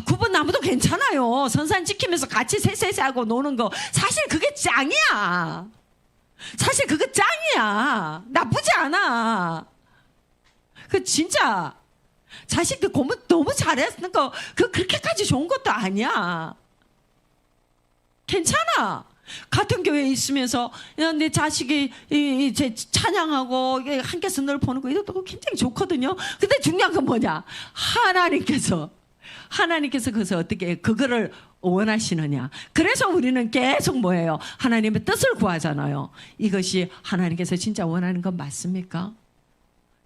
굽은 나무도 괜찮아요. 선산 지키면서 같이 쎄쎄쎄하고 노는 거, 사실 그게 짱이야. 사실 그거 짱이야. 나쁘지 않아. 그 진짜 자식들 공부 너무 잘했는 거, 그렇게까지 좋은 것도 아니야. 괜찮아. 같은 교회에 있으면서 내 자식이 이제 찬양하고 함께서 늘 보는 거, 이것도 굉장히 좋거든요. 근데 중요한 건 뭐냐? 하나님께서 그래서 어떻게 그거를 원하시느냐. 그래서 우리는 계속 뭐예요? 하나님의 뜻을 구하잖아요. 이것이 하나님께서 진짜 원하는 건 맞습니까?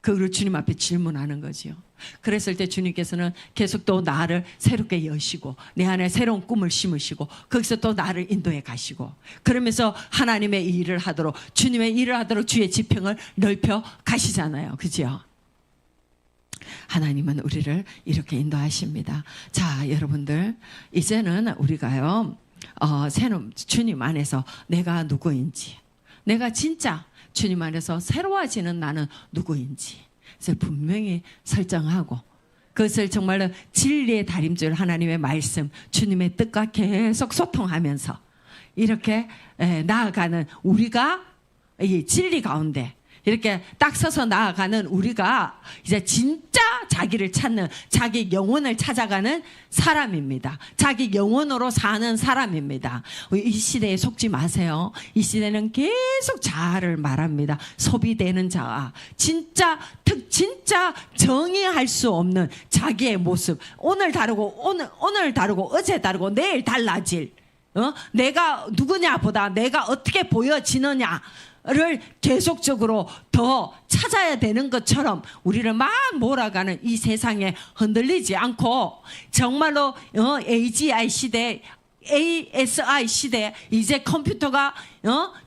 그걸 주님 앞에 질문하는 거지요. 그랬을 때 주님께서는 계속 또 나를 새롭게 여시고 내 안에 새로운 꿈을 심으시고 거기서 또 나를 인도해 가시고, 그러면서 하나님의 일을 하도록, 주님의 일을 하도록 주의 지평을 넓혀 가시잖아요. 그죠? 하나님은 우리를 이렇게 인도하십니다. 자, 여러분들, 이제는 우리가요, 새로운 주님 안에서 내가 누구인지, 내가 진짜 주님 안에서 새로워지는 나는 누구인지 그래서 분명히 설정하고, 그것을 정말로 진리의 다림줄, 하나님의 말씀, 주님의 뜻과 계속 소통하면서 이렇게 나아가는 우리가 이 진리 가운데 이렇게 딱 서서 나아가는 우리가 이제 진짜 자기를 찾는, 자기 영혼을 찾아가는 사람입니다. 자기 영혼으로 사는 사람입니다. 이 시대에 속지 마세요. 이 시대는 계속 자아를 말합니다. 소비되는 자아, 진짜 정의할 수 없는 자기의 모습, 오늘 다르고 오늘 다르고 어제 다르고 내일 달라질, 내가 누구냐보다 내가 어떻게 보여지느냐 를 계속적으로 더 찾아야 되는 것처럼 우리를 막 몰아가는 이 세상에 흔들리지 않고, 정말로 AGI 시대, ASI 시대, 이제 컴퓨터가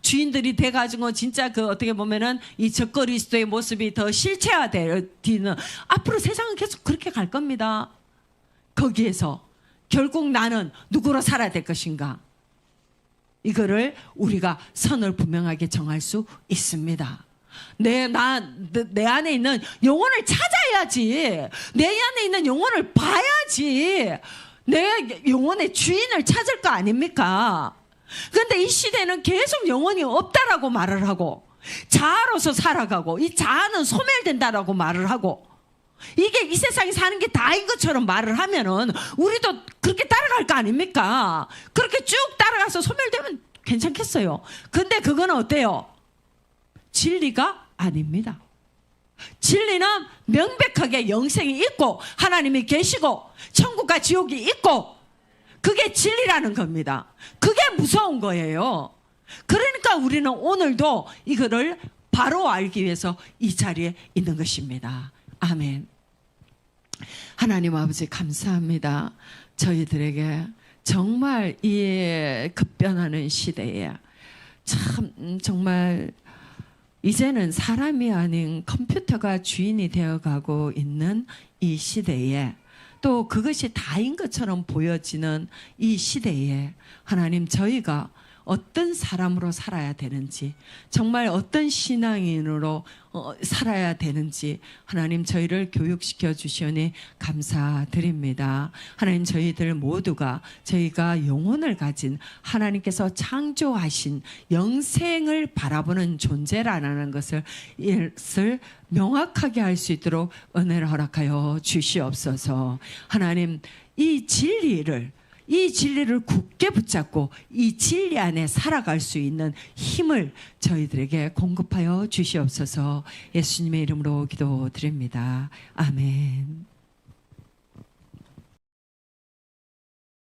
주인들이 돼가지고 진짜 그 어떻게 보면은 이 적그리스도의 모습이 더 실체화되는, 앞으로 세상은 계속 그렇게 갈 겁니다. 거기에서 결국 나는 누구로 살아야 될 것인가, 이거를 우리가 선을 분명하게 정할 수 있습니다. 내 안에 있는 영혼을 찾아야지. 내 안에 있는 영혼을 봐야지. 내 영혼의 주인을 찾을 거 아닙니까? 그런데 이 시대는 계속 영혼이 없다라고 말을 하고, 자아로서 살아가고, 이 자아는 소멸된다라고 말을 하고, 이게 이 세상에 사는 게 다인 것처럼 말을 하면은 우리도 그렇게 따라갈 거 아닙니까? 그렇게 쭉 따라가서 소멸되면 괜찮겠어요. 근데 그거는 어때요? 진리가 아닙니다. 진리는 명백하게 영생이 있고 하나님이 계시고 천국과 지옥이 있고, 그게 진리라는 겁니다. 그게 무서운 거예요. 그러니까 우리는 오늘도 이거를 바로 알기 위해서 이 자리에 있는 것입니다. 아멘. 하나님 아버지 감사합니다. 저희들에게 정말 이 급변하는 시대에 참 정말 이제는 사람이 아닌 컴퓨터가 주인이 되어가고 있는 이 시대에 또 그것이 다인 것처럼 보여지는 이 시대에 하나님 저희가 어떤 사람으로 살아야 되는지 정말 어떤 신앙인으로 살아야 되는지 하나님 저희를 교육시켜 주시오니 감사드립니다. 하나님 저희들 모두가 저희가 영혼을 가진 하나님께서 창조하신 영생을 바라보는 존재라는 것을 명확하게 할 수 있도록 은혜를 허락하여 주시옵소서. 하나님 이 진리를 굳게 붙잡고 이 진리 안에 살아갈 수 있는 힘을 저희들에게 공급하여 주시옵소서. 예수님의 이름으로 기도드립니다. 아멘.